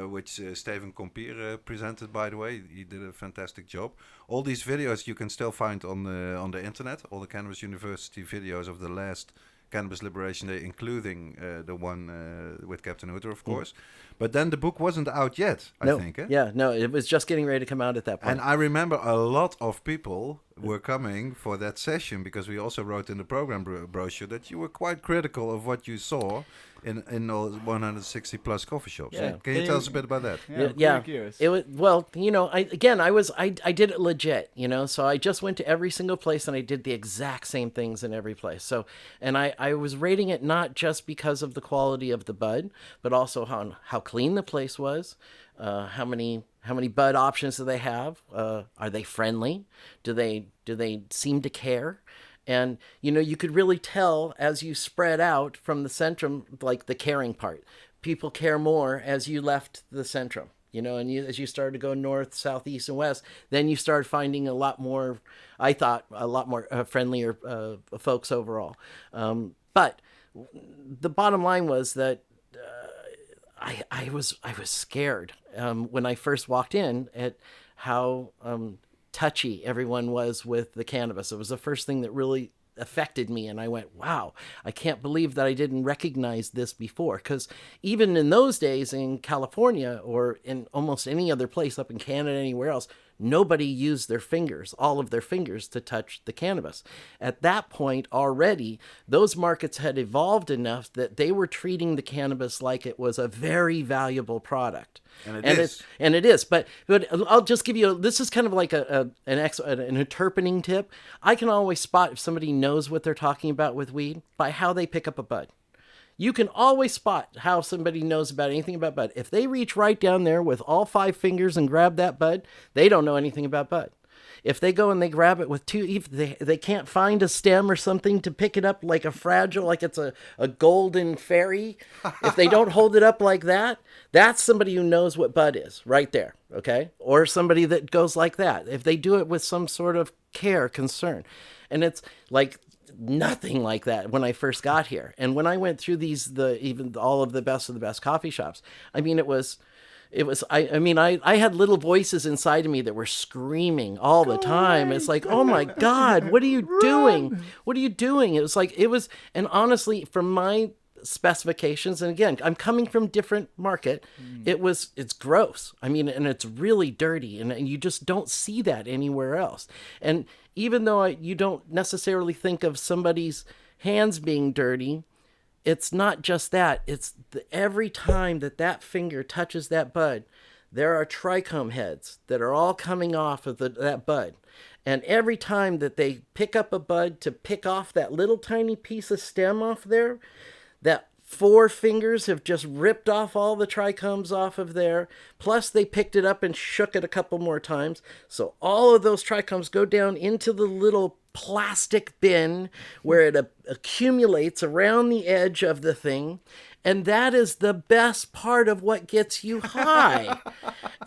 which Steven Compier presented, by the way. He did a fantastic job. All these videos you can still find on the internet, all the Cannabis University videos of the last Cannabis Liberation Day, including the one with Captain Hooter, of course. But then the book wasn't out yet, I think. Eh? Yeah, no, it was just getting ready to come out at that point. And I remember a lot of people were coming for that session because we also wrote in the program brochure that you were quite critical of what you saw in all 160 plus coffee shops. Yeah. Can you tell us a bit about that? Yeah. Curious. It was, well, you know, I did it legit, you know, so I just went to every single place and I did the exact same things in every place. So, and I was rating it not just because of the quality of the bud, but also how clean the place was, how many bud options do they have? Are they friendly? Do they seem to care? And, you know, you could really tell as you spread out from the centrum, like the caring part. People care more as you left the centrum, you know, and as you started to go north, south, east, and west, then you start finding a lot more, I thought, a lot more friendlier folks overall. But the bottom line was that I was scared when I first walked in at how touchy everyone was with the cannabis. It was the first thing that really affected me, and I went, wow, I can't believe that I didn't recognize this before, because even in those days in California or in almost any other place up in Canada, anywhere else, nobody used their fingers, all of their fingers, to touch the cannabis. At that point already, those markets had evolved enough that they were treating the cannabis like it was a very valuable product. And it is. But I'll just give you, this is kind of like an interpening tip. I can always spot if somebody knows what they're talking about with weed by how they pick up a bud. You can always spot how somebody knows about anything about bud. If they reach right down there with all 5 fingers and grab that bud, they don't know anything about bud. If they go and they grab it with 2, if they can't find a stem or something to pick it up like a fragile, like it's a golden fairy, if they don't hold it up like that, that's somebody who knows what bud is right there, okay? Or somebody that goes like that. If they do it with some sort of care, concern. And it's like nothing like that when I first got here. And when I went through even all of the best coffee shops, I mean, it was it was, I mean, I had little voices inside of me that were screaming all the time. It's like, oh my God, what are you doing? What are you doing? It was like, and honestly, from my specifications, and again, I'm coming from different market, it's gross. I mean, and it's really dirty, and you just don't see that anywhere else. And even though you don't necessarily think of somebody's hands being dirty, it's not just that. It's every time that finger touches that bud, there are trichome heads that are all coming off of that bud. And every time that they pick up a bud to pick off that little tiny piece of stem off there, that 4 fingers have just ripped off all the trichomes off of there. Plus they picked it up and shook it a couple more times. So all of those trichomes go down into the little plastic bin where it accumulates around the edge of the thing. And that is the best part of what gets you high.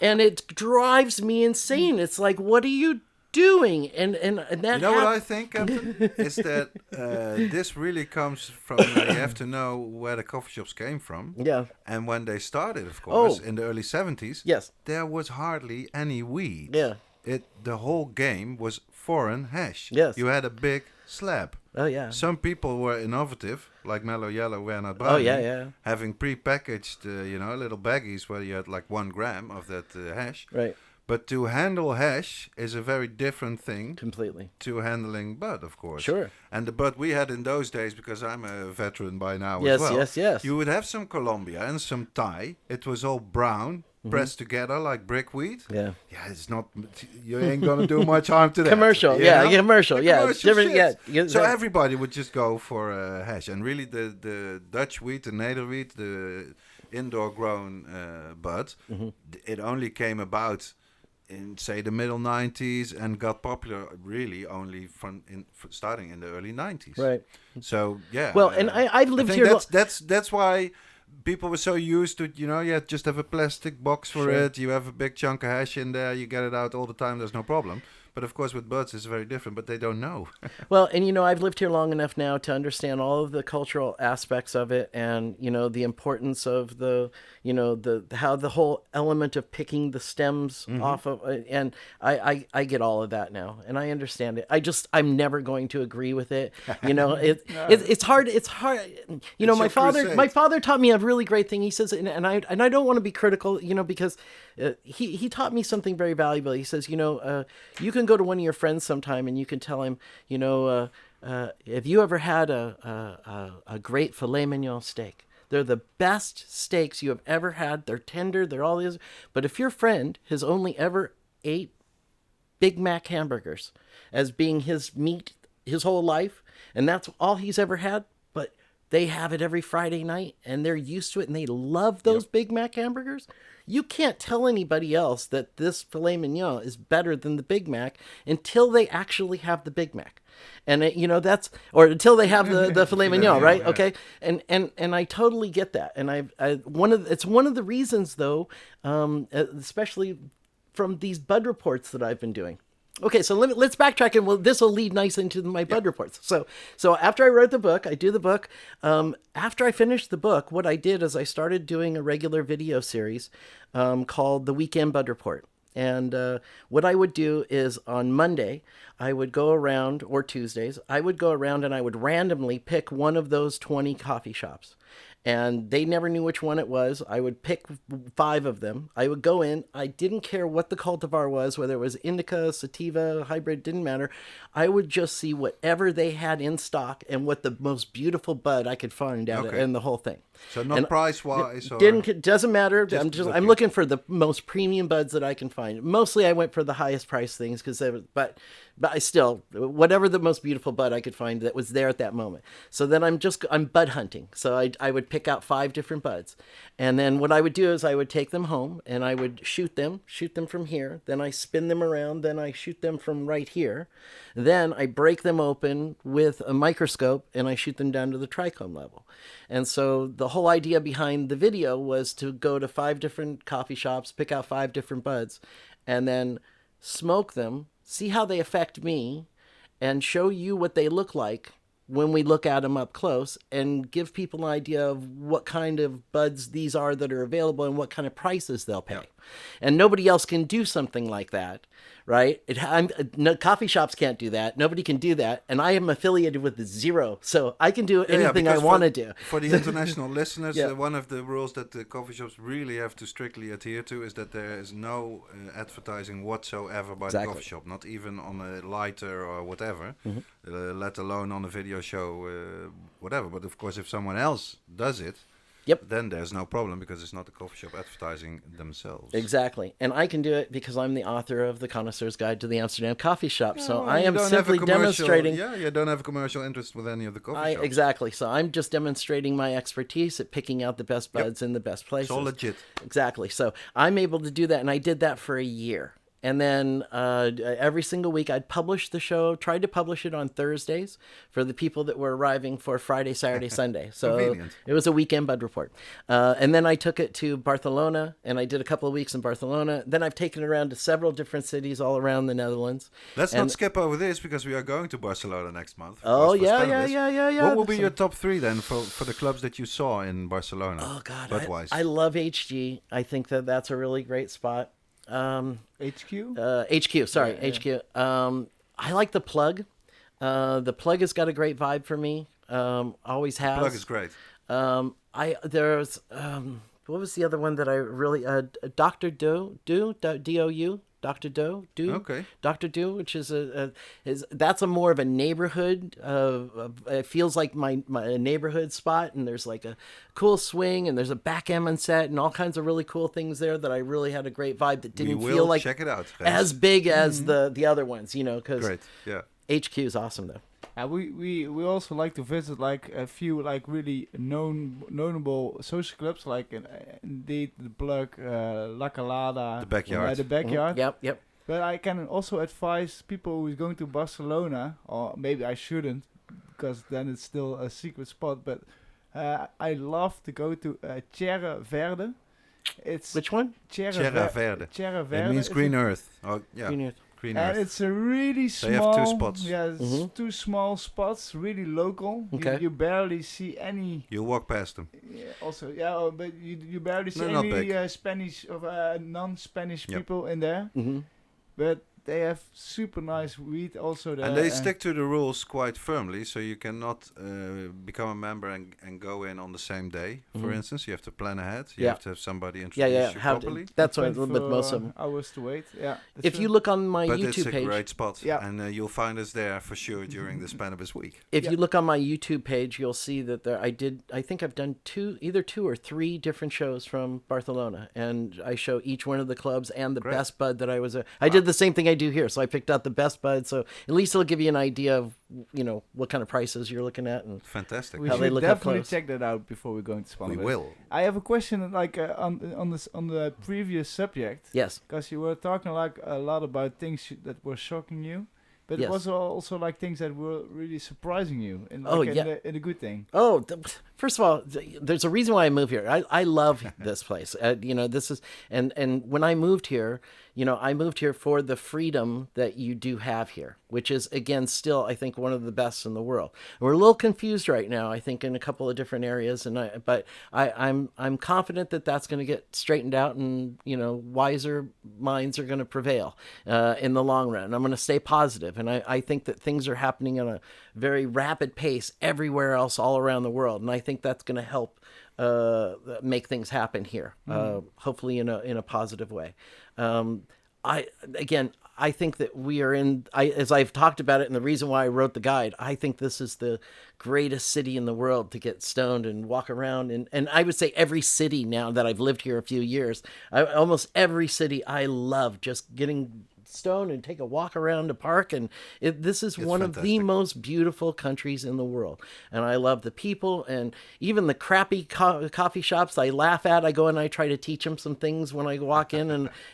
And it drives me insane. It's like, what are you doing? And that, you know what I think, Captain, is that this really comes from, you have to know where the coffee shops came from. Yeah. And when they started, of course, in the early 70s, yes, there was hardly any weed. Yeah. The whole game was foreign hash. Yes. You had a big slab. Oh, yeah. Some people were innovative, like Mellow Yellow, Werner Browning. Oh, yeah. Having pre-packaged, little baggies where you had like 1 gram of that hash. Right. But to handle hash is a very different thing. Completely. To handling bud, of course. Sure. And the bud we had in those days, because I'm a veteran by now yes, as well. Yes. You would have some Colombia and some Thai. It was all brown, pressed together like brickweed. Yeah. Yeah, it's not. You ain't gonna do much harm to that. Commercial. You Yeah. know? Commercial. The Yeah. commercial Different. shit. Yeah. So everybody would just go for hash, and really the Dutch wheat, the native wheat, the indoor grown bud, it only came about in, say, the middle 90s and got popular really only starting in the early 90s. Right. So, yeah. Well, and I've lived here. That's why people were so used to, you just have a plastic box for it. You have a big chunk of hash in there. You get it out all the time. There's no problem. But of course, with buds, it's very different. But they don't know. Well, and I've lived here long enough now to understand all of the cultural aspects of it, and the importance of the how the whole element of picking the stems off of, and I get all of that now, and I understand it. I'm never going to agree with it. It's hard. It's hard. My father taught me a really great thing. He says, and I don't want to be critical, because he taught me something very valuable. He says, you can go to one of your friends sometime and you can tell him, have you ever had a great filet mignon steak? They're the best steaks you have ever had. They're tender. They're all these. But if your friend has only ever ate Big Mac hamburgers as being his meat his whole life, and that's all he's ever had, but they have it every Friday night and they're used to it and they love those Big Mac hamburgers, you can't tell anybody else that this filet mignon is better than the Big Mac until they actually have the Big Mac. And until they have the filet mignon, right? Yeah. Okay. And I totally get that. And it's one of the reasons though, especially from these bud reports that I've been doing. Okay, so let's backtrack, and this will lead nice into my bud reports. So after I wrote the book, I do the book. After I finished the book, what I did is I started doing a regular video series called The Weekend Bud Report. And what I would do is on Monday, I would go around, or Tuesdays, I would go around and I would randomly pick one of those 20 coffee shops. And they never knew which one it was. I would pick 5 of them. I would go in. I didn't care what the cultivar was, whether it was indica, sativa, hybrid, didn't matter. I would just see whatever they had in stock and what the most beautiful bud I could find out in the whole thing. So not price-wise? Doesn't matter. I'm looking for the most premium buds that I can find. Mostly I went for the highest price things, but I still, whatever the most beautiful bud I could find that was there at that moment. So then I'm bud hunting. So I would pick out 5 different buds. And then what I would do is I would take them home and I would shoot them from here. Then I spin them around. Then I shoot them from right here. Then I break them open with a microscope and I shoot them down to the trichome level. And so the whole idea behind the video was to go to 5 different coffee shops, pick out 5 different buds, and then smoke them, see how they affect me, and show you what they look like when we look at them up close and give people an idea of what kind of buds these are that are available and what kind of prices they'll pay. And nobody else can do something like that, right? No, coffee shops can't do that. Nobody can do that. And I am affiliated with the Zero, so I can do anything I want to do. For the international listeners, one of the rules that the coffee shops really have to strictly adhere to is that there is no advertising whatsoever by the coffee shop, not even on a lighter or whatever, let alone on a video show, whatever. But of course, if someone else does it, then there's no problem because it's not the coffee shop advertising themselves. Exactly. And I can do it because I'm the author of The Connoisseur's Guide to the Amsterdam Coffee Shop. So I am simply demonstrating... Yeah, you don't have a commercial interest with any of the coffee shops. Exactly. So I'm just demonstrating my expertise at picking out the best buds in the best places. It's all legit. Exactly. So I'm able to do that, and I did that for a year. And then every single week I'd publish the show, tried to publish it on Thursdays for the people that were arriving for Friday, Saturday, Sunday. So Convenient. It was a weekend bud report. And then I took it to Barcelona, and I did a couple of weeks in Barcelona. Then I've taken it around to several different cities all around the Netherlands. Let's not skip over this because we are going to Barcelona next month. Oh, yeah. What will be your top 3 then for the clubs that you saw in Barcelona? Oh, God. Budweiser. I love HG. I think that's a really great spot. HQ? HQ, sorry, HQ. I like the Plug. The Plug has got a great vibe for me. Always has. Plug is great. There's what was the other one that I really Dr. D-O-U? Dr. Do, okay. Dr. Do, which is that's a more of a neighborhood. It feels like my neighborhood spot, and there's like a cool swing, and there's a backgammon set, and all kinds of really cool things there that I really had a great vibe that didn't feel like check it out, as big as the other ones, because great, yeah. HQ is awesome though. We also like to visit like a few like really notable social clubs, like indeed the Plug, La Calada, the Backyard. The Backyard. Mm-hmm. Yep. But I can also advise people who's going to Barcelona, or maybe I shouldn't, because then it's still a secret spot. But I love to go to Terra Verde. It's which one? Terra Verde. Terra Verde. It means green earth. Oh yeah. Green earth. And it's a really small... They have 2 spots. Yeah, it's 2 small spots, really local. Okay. You barely see any... You walk past them. Yeah, but you barely see any Spanish or non-Spanish people in there. Mm-hmm. But they have super nice weed also there. And they stick to the rules quite firmly, so you cannot become a member and go in on the same day. For instance, you have to plan ahead. You have to have somebody introduce you properly. That's what a little bit most of them. Hours to wait. Yeah. If you look on my YouTube it's a page, great spot, and you'll find us there for sure during this Cannabis week. If you look on my YouTube page, you'll see that I think I've done either 2 or 3 different shows from Barcelona, and I show each one of the clubs and the best bud that I was. I did the same thing I do here, so I picked out the best bud. So at least it'll give you an idea of what kind of prices you're looking at and fantastic. We how they should look definitely up close. check that out before we go into Spannabis. We will. I have a question, like on the previous subject. Yes. Because you were talking like a lot about things that were shocking you, but it was also like things that were really surprising you, in a good thing. Oh, first of all, there's a reason why I moved here. I love this place. This is and when I moved here, I moved here for the freedom that you do have here, which is, again, still, I think, one of the best in the world. We're a little confused right now, I think, in a couple of different areas, but I'm confident that that's going to get straightened out, and, wiser minds are going to prevail in the long run. I'm going to stay positive, and I think that things are happening at a very rapid pace everywhere else all around the world, and I think that's going to help make things happen here, hopefully in a positive way. I think that we are as I've talked about it, and the reason why I wrote the guide, I think this is the greatest city in the world to get stoned and walk around. And I would say every city now that I've lived here a few years, almost every city I love just getting stoned and take a walk around the park, and this is one of the most beautiful countries in the world, and I love the people, and even the crappy coffee shops I laugh at. I go and I try to teach them some things when I walk in,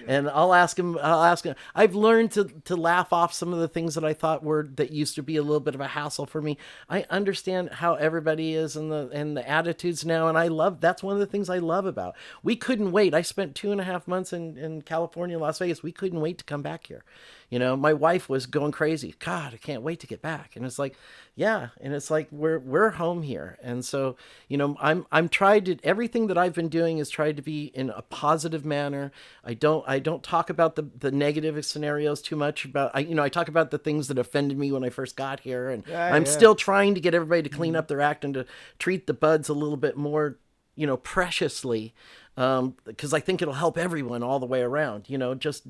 and I'll ask them. I've learned to laugh off some of the things that I thought that used to be a little bit of a hassle for me. I understand how everybody is and the attitudes now, and that's one of the things I love about. We couldn't wait. I spent 2.5 months in California, Las Vegas. We couldn't wait to come back here. You know, my wife was going crazy. God, I can't wait to get back. And it's like, yeah. And it's like, we're home here. And so, you know, I'm tried to, everything that I've been doing is tried to be in a positive manner. I don't talk about the negative scenarios too much about, I talk about the things that offended me when I first got here. And I'm still trying to get everybody to clean up their act and to treat the buds a little bit more, you know, preciously. Because I think it'll help everyone all the way around, you know, just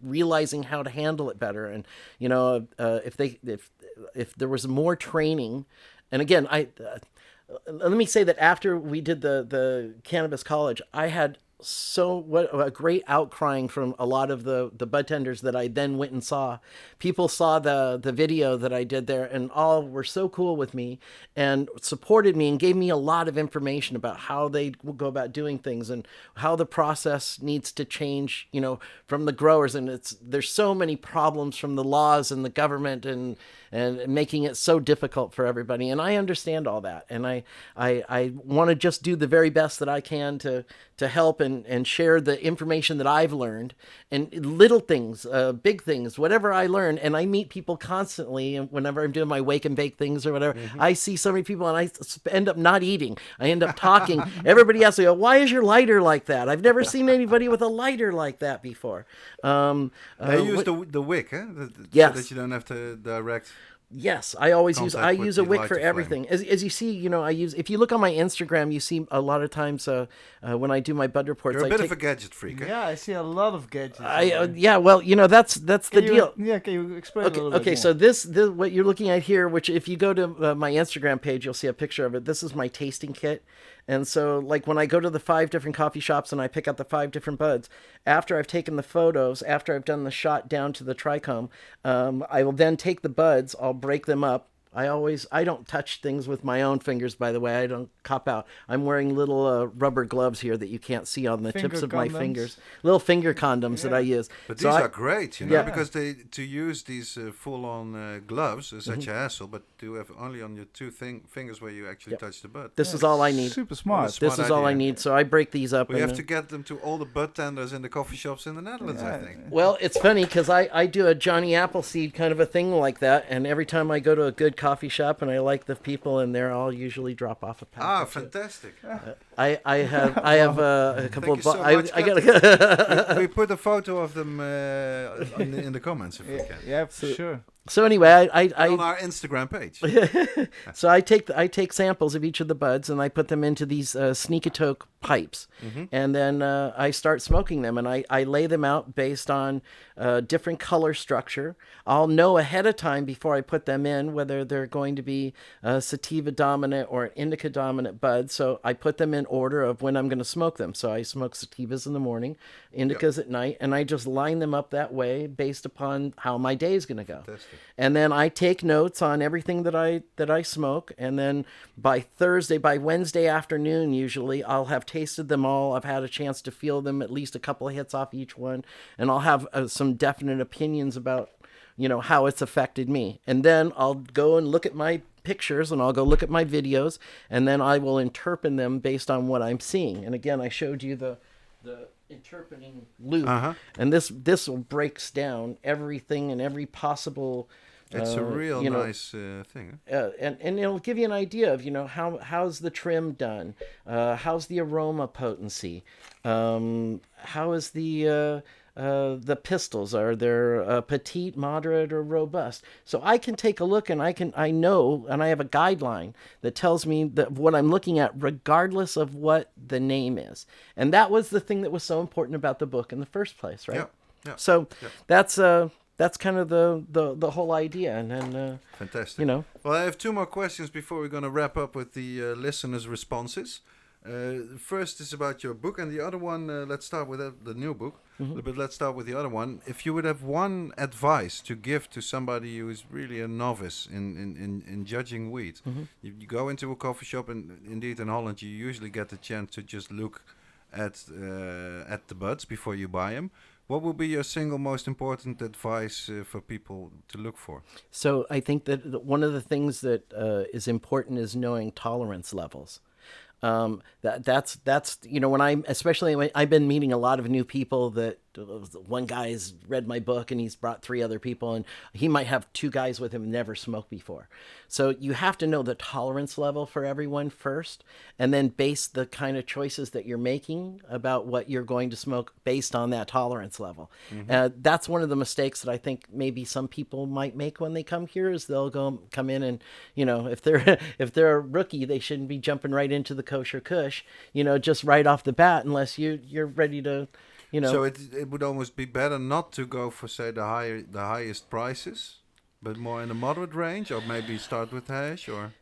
realizing how to handle it better. And, you know, if there was more training, and again, let me say that after we did the Cannabis College, I had what a great outcrying from a lot of the bud tenders that I then went and saw. People saw the video that I did there and all were so cool with me and supported me and gave me a lot of information about how they will go about doing things and how the process needs to change, you know, from the growers. And there's so many problems from the laws and the government and making it so difficult for everybody. And I understand all that. And I want to just do the very best that I can to help and share the information that I've learned and little things, big things, whatever I learn. And I meet people constantly. And whenever I'm doing my wake and bake things or whatever, I see so many people and I end up not eating. I end up talking. Everybody asks me, why is your lighter like that? I've never seen anybody with a lighter like that before. They use the wick, huh? Yes. So that you don't have to direct. Yes, I always use a wick for lighter everything. As you see, you know, if you look on my Instagram, you see a lot of times when I do my bud reports. You're a bit of a gadget freak, eh? Yeah, I see a lot of gadgets. Yeah, well, you know, that's the deal. Can you explain a little bit Okay, more? so this what you're looking at here, which if you go to my Instagram page, you'll see a picture of it. This is my tasting kit. And so, like, when I go to the 5 different coffee shops and I pick out the 5 different buds, after I've taken the photos, after I've done the shot down to the trichome, I will then take the buds, I'll break them up. I don't touch things with my own fingers, by the way. I don't cop out. I'm wearing little rubber gloves here that you can't see on the tips of my fingers. Little finger condoms that I use. But these are great, you know, because to use these full-on gloves is such a hassle, but to have only on your 2 fingers where you actually touch the bud. This is all I need. Super smart. This is all I need. So I break these up. We have to get them to all the bud tenders in the coffee shops in the Netherlands, I think. Well, it's funny because I do a Johnny Appleseed kind of a thing like that, and every time I go to a good coffee shop and I like the people in there, I'll usually drop off a pack. Ah, fantastic! I have a couple Thank of. you so much, I got. we put a photo of them in the comments if we can. Yeah, for sure. So anyway, I on our Instagram page. So I take samples of each of the buds and I put them into these Sneakatoke pipes, and then I start smoking them, and I lay them out based on different color structure. I'll know ahead of time before I put them in whether they're going to be sativa dominant or an indica dominant bud. So I put them in order of when I'm going to smoke them. So I smoke sativas in the morning, indicas at night, and I just line them up that way based upon how my day is going to go. Fantastic. And then I take notes on everything that I smoke, and then by Wednesday afternoon, usually I'll have tasted them all. I've had a chance to feel them, at least a couple of hits off each one, and I'll have some definite opinions about, you know, how it's affected me. And then I'll go and look at my pictures, and I'll go look at my videos, and then I will interpret them based on what I'm seeing. And again, I showed you the interpreting loop, and this breaks down everything and every possible. It's a real nice thing. Huh? And it'll give you an idea of, you know, how's the trim done, how's the aroma potency, how is the pistils, are they petite, moderate, or robust? So I can take a look and I know, and I have a guideline that tells me that what I'm looking at, regardless of what the name is. And that was the thing that was so important about the book in the first place, right? Yeah. So that's kind of the whole idea, and then fantastic. You know. Well, I have 2 more questions before we're going to wrap up with the listeners' responses. First is about your book, and the other one, let's start with the new book. But let's start with the other one. If you would have one advice to give to somebody who is really a novice in judging weed, you go into a coffee shop, and indeed in Holland you usually get the chance to just look at the buds before you buy them. What would be your single most important advice for people to look for? So I think that one of the things that is important is knowing tolerance levels. That's when I've been meeting a lot of new people. That one guy's read my book and he's brought 3 other people, and he might have 2 guys with him who never smoked before. So you have to know the tolerance level for everyone first, and then base the kind of choices that you're making about what you're going to smoke based on that tolerance level. That's one of the mistakes that I think maybe some people might make when they come here, is they'll come in and, if they're a rookie, they shouldn't be jumping right into the kosher kush, just right off the bat, unless you're ready to, So it would almost be better not to go for, say, the highest prices, but more in a moderate range, or maybe start with hash, or.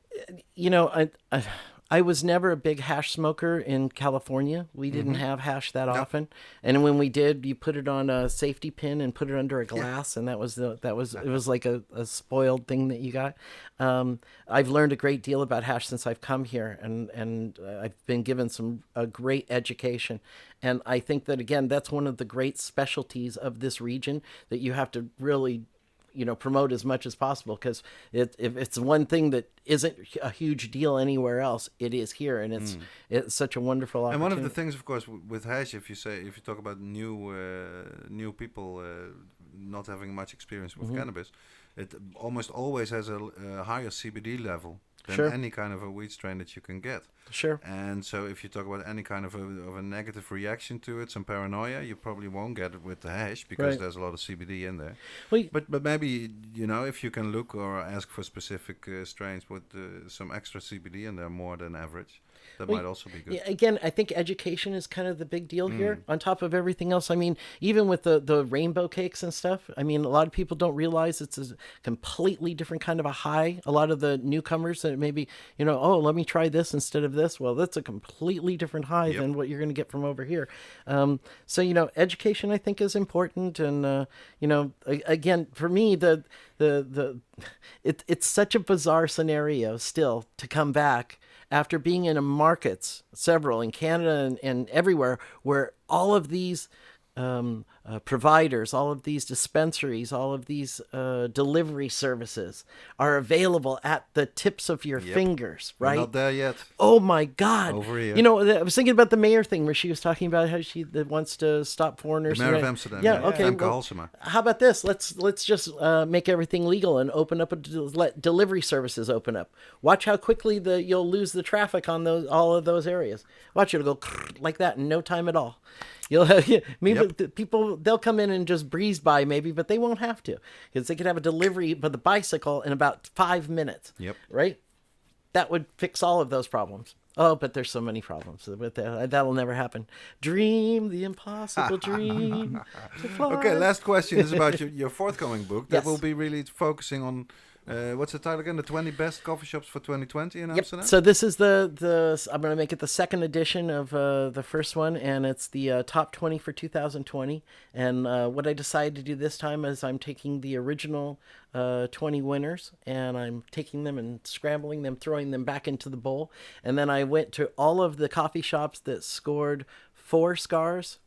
I was never a big hash smoker in California. We didn't have hash that often, and when we did, you put it on a safety pin and put it under a glass, and it was like a spoiled thing that you got. I've learned a great deal about hash since I've come here, and I've been given a great education, and I think that again, that's one of the great specialties of this region that you have to really promote as much as possible, because if it's one thing that isn't a huge deal anywhere else, it is here, and it's such a wonderful opportunity. And one of the things, of course, with hash, if you talk about new people not having much experience with cannabis, it almost always has a higher CBD level than any kind of a weed strain that you can get. Sure. And so if you talk about any kind of a negative reaction to it, some paranoia, you probably won't get it with the hash, because there's a lot of CBD in there. Well, but maybe, if you can look or ask for specific strains with some extra CBD in there, more than average, that might also be good. Yeah, again, I think education is kind of the big deal here, on top of everything else. I mean, even with the rainbow cakes and stuff, I mean, a lot of people don't realize it's a completely different kind of a high. A lot of the newcomers that maybe, let me try this instead of this. Well, that's a completely different high than what you're going to get from over here. So, education, I think, is important. And, again, for me, it's such a bizarre scenario still to come back after being in markets, several in Canada and everywhere, where all of these providers, all of these dispensaries, all of these delivery services are available at the tips of your fingers, right? We're not there yet. Oh my God. Over here. I was thinking about the mayor thing where she was talking about how she wants to stop foreigners. The mayor of Amsterdam. Yeah, okay. Well, how about this? Let's just make everything legal and open up, let delivery services open up. Watch how quickly you'll lose the traffic on all of those areas. Watch it go like that in no time at all. You'll have people, they'll come in and just breeze by maybe, but they won't have to, because they could have a delivery by the bicycle in about 5 minutes. Yep. Right? That would fix all of those problems. Oh, but there's so many problems with that. That'll never happen. Dream the impossible dream. Okay, last question is about your forthcoming book that will be really focusing on. What's the title again? The 20 best coffee shops for 2020 in Amsterdam? So this is I'm going to make it the second edition of the first one, and it's the top 20 for 2020. And what I decided to do this time is I'm taking the original 20 winners, and I'm taking them and scrambling them, throwing them back into the bowl. And then I went to all of the coffee shops that scored 4 stars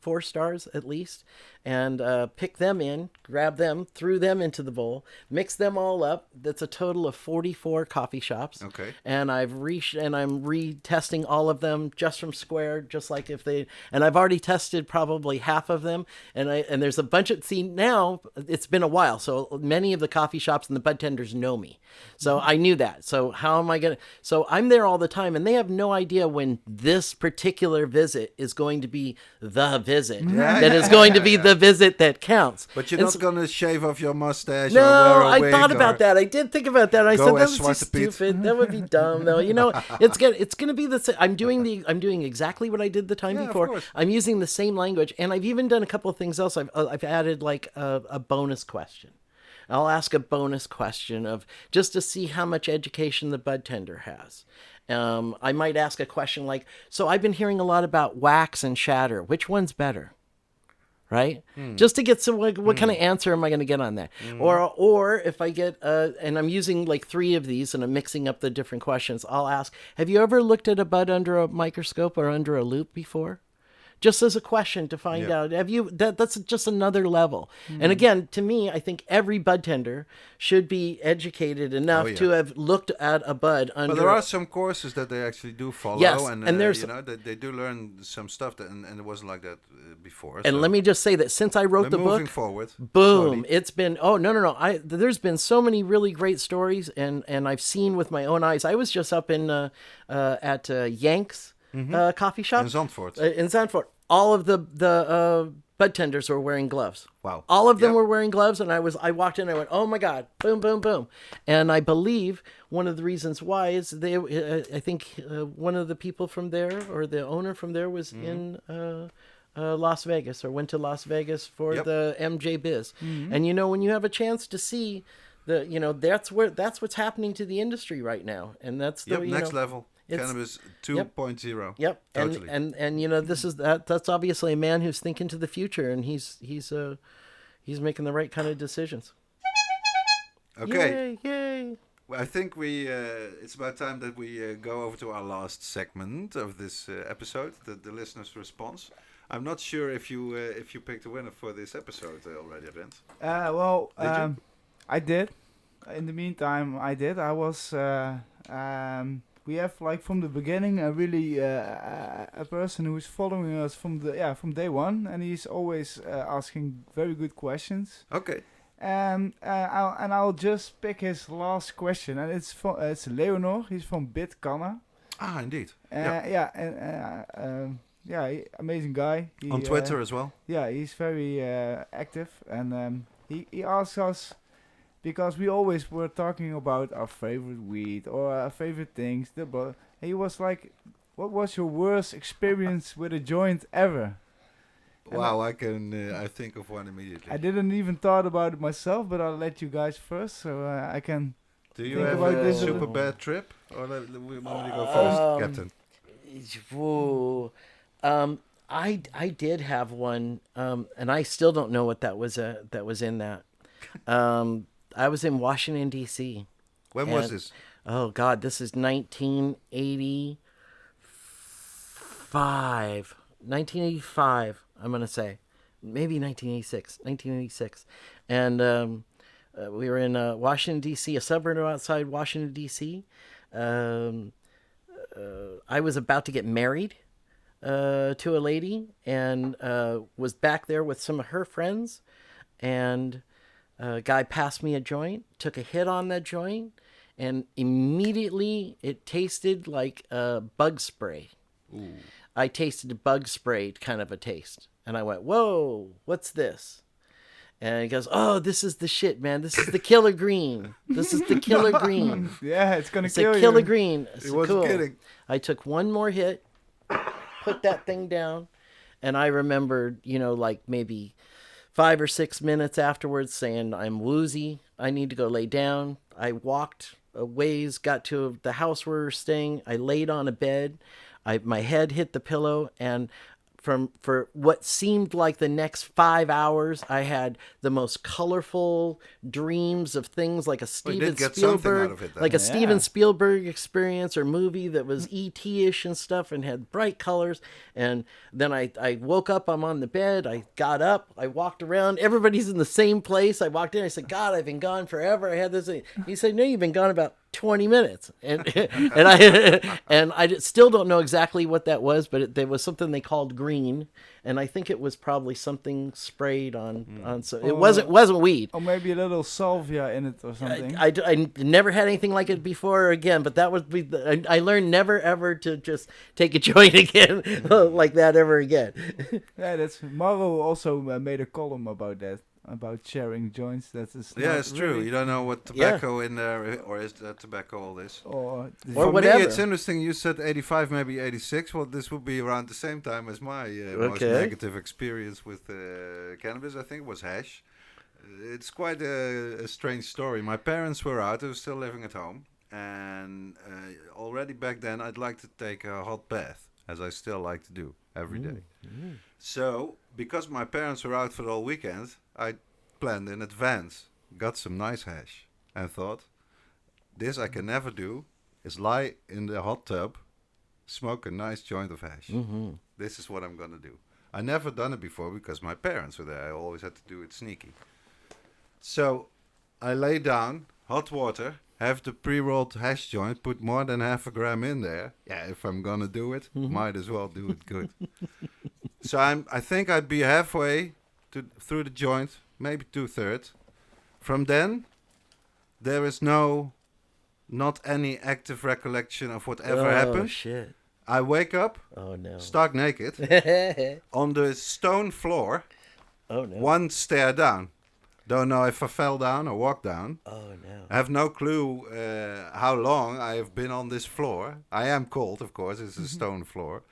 at least, and pick them in, grab them, threw them into the bowl, mix them all up. That's a total of 44 coffee shops. Okay. And I'm retesting all of them just from Square, just like and I've already tested probably half of them. And there's a bunch now it's been a while. So many of the coffee shops and the bud tenders know me. So I knew that. So how am I going to, so I'm there all the time, and they have no idea when this particular visit is going to be the visit that is going to be the visit that counts. But you're not going to shave off your mustache. No, or wear a wig, I thought about that. I did think about that. I said that would be stupid. That would be dumb, though. It's going to be the same. I'm doing exactly what I did the time before. I'm using the same language, and I've even done a couple of things else. I've added like a bonus question. I'll ask a bonus question of just to see how much education the bud tender has. I might ask a question like, so I've been hearing a lot about wax and shatter. Which one's better? Right? Just to get some, what kind of answer am I going to get on that? Or if I get, and I'm using like 3 of these and I'm mixing up the different questions, I'll ask, have you ever looked at a bud under a microscope or under a loop before? just as a question to find out. Have you? That's just another level. Mm. And again, to me, I think every bud tender should be educated enough to have looked at a bud under. But there are some courses that they actually do follow, Yes, and there's they do learn some stuff, and it wasn't like that before. And let me just say that since I wrote the book, moving forward, boom, slowly. it's been no. There's been so many really great stories, and I've seen with my own eyes. I was just up in at Yanks coffee shop in Zandvoort. In Zandvoort. All of the bud tenders were wearing gloves. Wow. All of them were wearing gloves, and I walked in and I went, oh my God, boom, boom, boom. And I believe one of the reasons why is I think one of the people from there, or the owner from there, was in Las Vegas, or went to Las Vegas for the MJ Biz. And when you have a chance to see that's what's happening to the industry right now, and that's the next level. Cannabis 2.0. Yep. Totally. And this is that's obviously a man who's thinking to the future, and he's making the right kind of decisions. Okay. Yay. Well, I think it's about time that we go over to our last segment of this episode, the listener's response. I'm not sure if you picked a winner for this episode already, Rens. I did. In the meantime, I did. I was. We have from the beginning a really a person who is following us from day one, and he's always asking very good questions. Okay. I'll just pick his last question, and it's Leonor. He's from Bitcanna. Ah, indeed. Amazing guy. On Twitter as well. Yeah, he's very active, and he asks us, because we always were talking about our favorite weed or our favorite things. He was like, "What was your worst experience with a joint ever?" Wow, I think of one immediately. I didn't even thought about it myself, but I'll let you guys first, so I can. Do you have a super bad trip, or we want to go first, Captain? Whoa. I did have one, and I still don't know what that was in that. I was in Washington, D.C. When was this? Oh, God, this is 1985. 1985, I'm going to say. Maybe 1986. And we were in Washington, D.C., a suburb outside Washington, D.C. I was about to get married to a lady, and was back there with some of her friends, and a guy passed me a joint, took a hit on that joint, and immediately it tasted like bug spray. Ooh. I tasted a bug spray kind of a taste, and I went, whoa, what's this? And he goes, oh, this is the shit, man. This is the killer green. This is the killer green. Yeah, it's going to kill you. It's a killer green. He wasn't kidding. I took one more hit, put that thing down, and I remembered, maybe 5 or 6 minutes afterwards saying, I'm woozy, I need to go lay down. I walked a ways, got to the house where we were staying. I laid on a bed. My head hit the pillow, and for what seemed like the next 5 hours, I had the most colorful dreams of things like a Steven Spielberg, Steven Spielberg experience or movie that was E.T.-ish and stuff, and had bright colors. And then I woke up, I'm on the bed, I got up, I walked around, everybody's in the same place. I walked in, I said, God, I've been gone forever. I had this thing. He said, no, you've been gone about 20 minutes. And I still don't know exactly what that was, but there was something they called green, and I think it was probably something sprayed on so it wasn't weed, or maybe a little salvia in it or something. I never had anything like it before or again, but that would be I learned never ever to just take a joint again like that ever again. Yeah, that's Maro also made a column about that. About sharing joints, it's true. You don't know what tobacco in there, or is that tobacco all this? Or For whatever. me, it's interesting. You said 85, maybe 86. Well, this would be around the same time as my most negative experience with cannabis. I think it was hash. It's quite a strange story. My parents were out. I was still living at home, and already back then, I'd like to take a hot bath, as I still like to do every day. So, because my parents were out for the whole weekend, I planned in advance, got some nice hash, and thought, this I can never do, is lie in the hot tub smoke a nice joint of hash. Mm-hmm. This is what I'm going to do. I never done it before because my parents were there. I always had to do it sneaky. So I lay down, hot water, have the pre-rolled hash joint, put more than half a gram in there. Yeah, if I'm going to do it, might as well do it good. So I think I'd be halfway through the joint, maybe 2/3. From then, there is not any active recollection of whatever happened. Oh, shit. I wake up, Oh, no. stark naked, on the stone floor, Oh, no. one stair down. Don't know if I fell down or walked down. Oh, no. I have no clue how long I have been on this floor. I am cold, of course. It's a stone floor.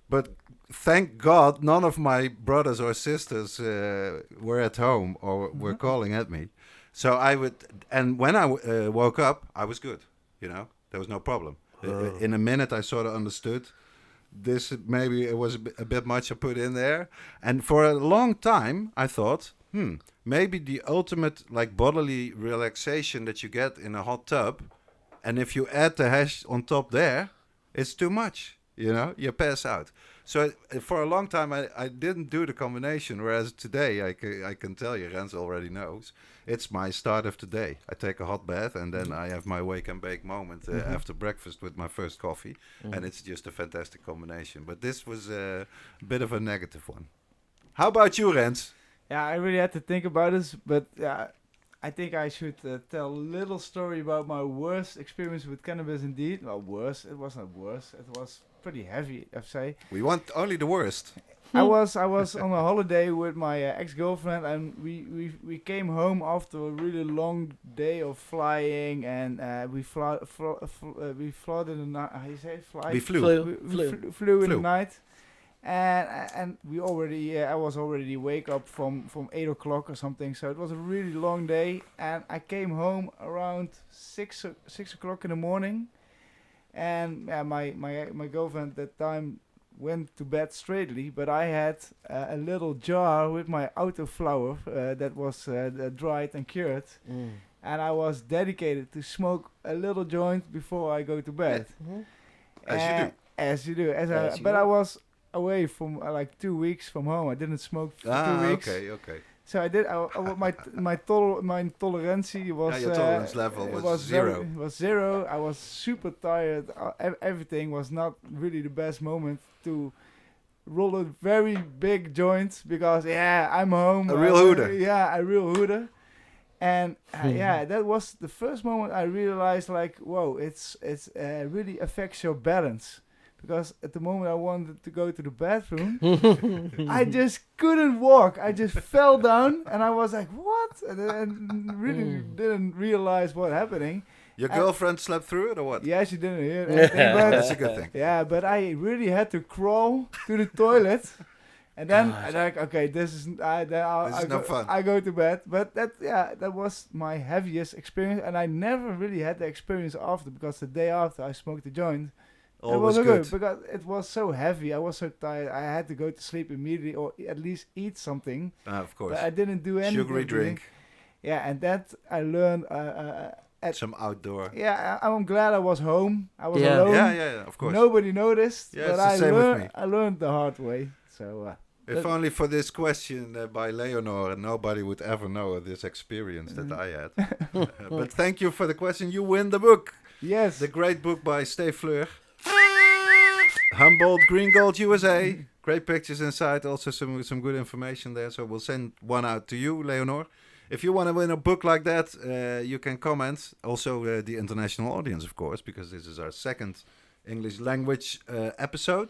But thank God none of my brothers or sisters were at home or were calling at me. So and when I woke up, I was good. There was no problem. In a minute, I sort of understood. Maybe it was a bit much I put in there. And for a long time, I thought, maybe the ultimate bodily relaxation that you get in a hot tub, and if you add the hash on top there, it's too much. You pass out. So for a long time, I didn't do the combination, whereas today, I can tell you, Rens already knows, it's my start of the day. I take a hot bath, and then I have my wake and bake moment after breakfast with my first coffee, and it's just a fantastic combination. But this was a bit of a negative one. How about you, Rens? Yeah, I really had to think about this, but I think I should tell a little story about my worst experience with cannabis indeed. Well, worse. It wasn't worse. It was pretty heavy, I'd say. We want only the worst. I was on a holiday with my ex-girlfriend, and we came home after a really long day of flying, and we flew in the night. How you say it? Fly? We flew. We flew in the night, and we already I was already wake up from 8 o'clock or something. So it was a really long day, and I came home around 6 o'clock in the morning, and my girlfriend at that time went to bed straightly, but I had a little jar with my autoflower that was dried and cured, and I was dedicated to smoke a little joint before I go to bed. As you do. But I was away from 2 weeks from home. I didn't smoke for 2 weeks. Okay. So I did. My tolerancy was. Your tolerance level was zero. Was zero. I was super tired. Everything was not really the best moment to roll a very big joint because I'm home. A real hooter. A real hooter. And that was the first moment I realized whoa, it's really affects your balance. Because at the moment I wanted to go to the bathroom, I just couldn't walk. I just fell down, and I was like, what? And really didn't realize what happening. Your girlfriend slept through it or what? Yeah, she didn't hear anything. But that's a good thing. Yeah, but I really had to crawl to the toilet. And then I like, okay, this is no fun. I go to bed. But that was my heaviest experience. And I never really had the experience after, because the day after I smoked the joint, it was good because it was so heavy. I was so tired. I had to go to sleep immediately, or at least eat something. Of course. But I didn't do anything. Sugary drink. Yeah, and that I learned some outdoor. Yeah, I'm glad I was home. I was alone. Yeah, of course. Nobody noticed. Yeah, but I learned the hard way. So. If only for this question by Leonor, nobody would ever know this experience that I had. But thank you for the question. You win the book. Yes. The great book by Steef Fleur. Humboldt GreenGold USA. Great pictures inside. Also some good information there. So we'll send one out to you, Leonor. If you want to win a book like that, you can comment. Also the international audience, of course, because this is our second English language episode.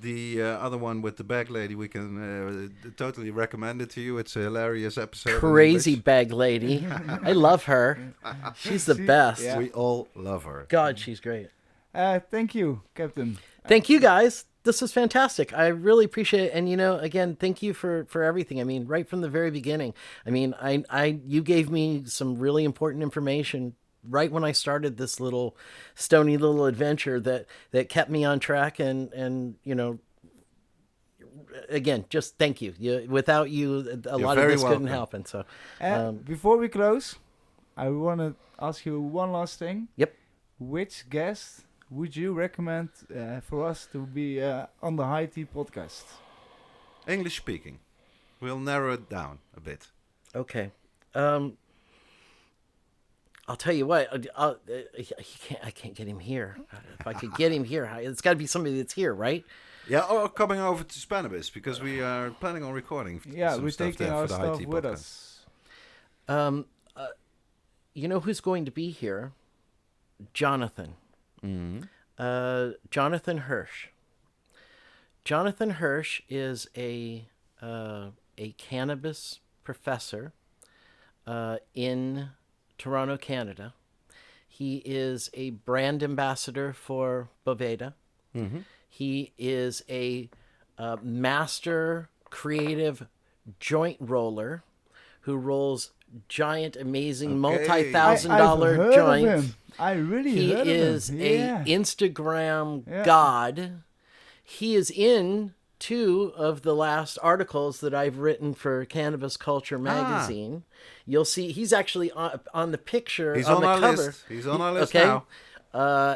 The other one with the bag lady, we can totally recommend it to you. It's a hilarious episode. Crazy bag lady. I love her. She's the best. Yeah. We all love her. God, she's great. Thank you, Captain. Thank you, guys. This was fantastic. I really appreciate it. And, again, thank you for everything. I mean, right from the very beginning. I mean, you gave me some really important information right when I started this little stony little adventure that kept me on track. And again, just thank you. Without you, a lot of this couldn't happen. So before we close, I want to ask you one last thing. Yep. Which guest would you recommend for us to be on the High Tea podcast? English speaking. We'll narrow it down a bit. Okay. I'll tell you what. I can't get him here. If I could get him here, it's got to be somebody that's here, right? Yeah, or coming over to Cannabis, because we are planning on recording. Yeah, some we're stuff taking there our for the stuff High Tea with podcast. us. You know who's going to be here? Jonathan. Jonathan Hirsch. Jonathan Hirsch is a cannabis professor in Toronto, Canada. He is a brand ambassador for Boveda. He is a master creative joint roller who rolls giant, amazing, multi-$1,000 joints. I really He heard is of him. a Instagram god. He is in 2 of the last articles that I've written for Cannabis Culture magazine. You'll see he's actually on the picture. He's on the our cover. list. He's on our list Okay. now.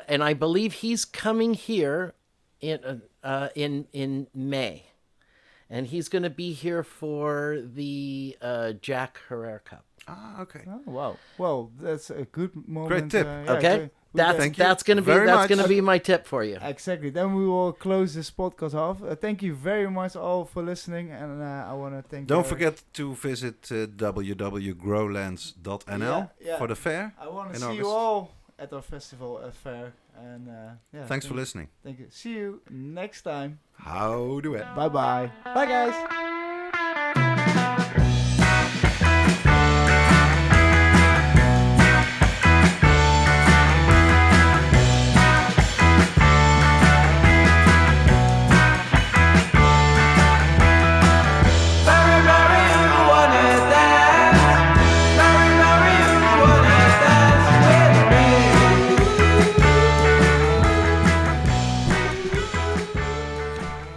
And I believe he's coming here in May, and he's going to be here for the Jack Herrera Cup. Okay. Oh, wow. Well, that's a good moment. Great tip. Okay, Thank you that's going to be very much. be my tip for you. Exactly. Then we will close this podcast off. Thank you very much all for listening, and I want to thank. Don't Derrick. forget to visit www.growlands.nl for the fair. I want to in see you August. all at our festival fair, and Thanks for listening. Thank you. See you next time. How do it? Bye bye. Bye guys.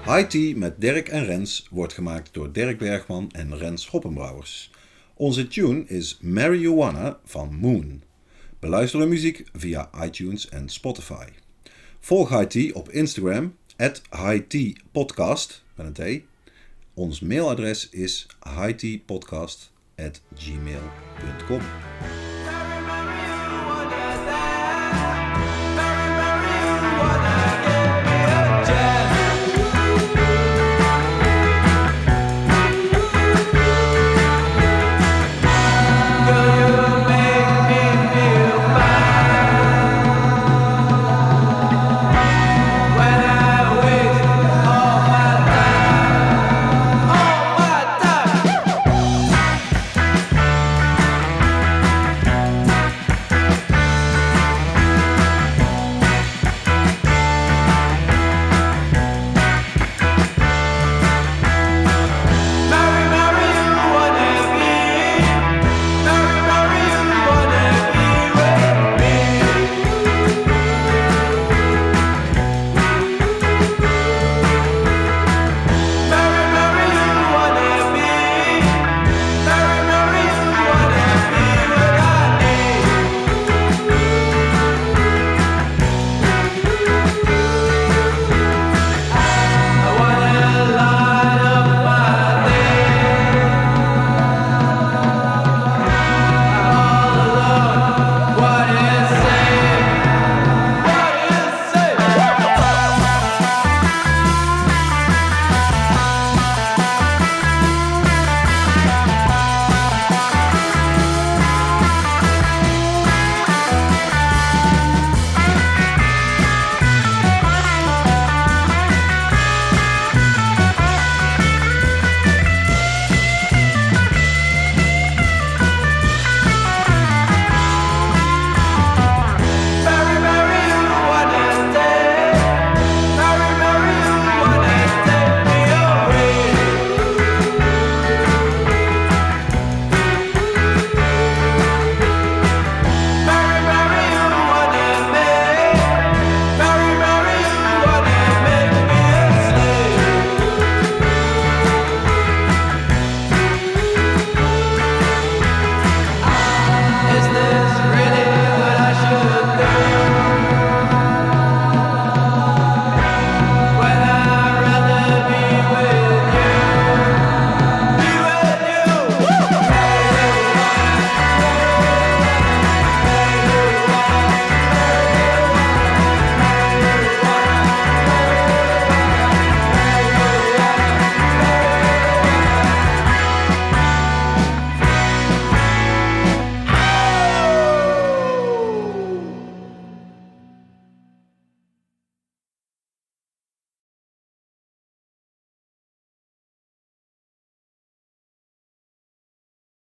High Tea met Derrick en Rens wordt gemaakt door Derrick Bergman en Rens Hoppenbrouwers. Onze tune is Marijuana van Moon. Beluister de muziek via iTunes en Spotify. Volg High Tea op Instagram @Highteapotcast met een T. Ons mailadres is highteapodcast@gmail.com.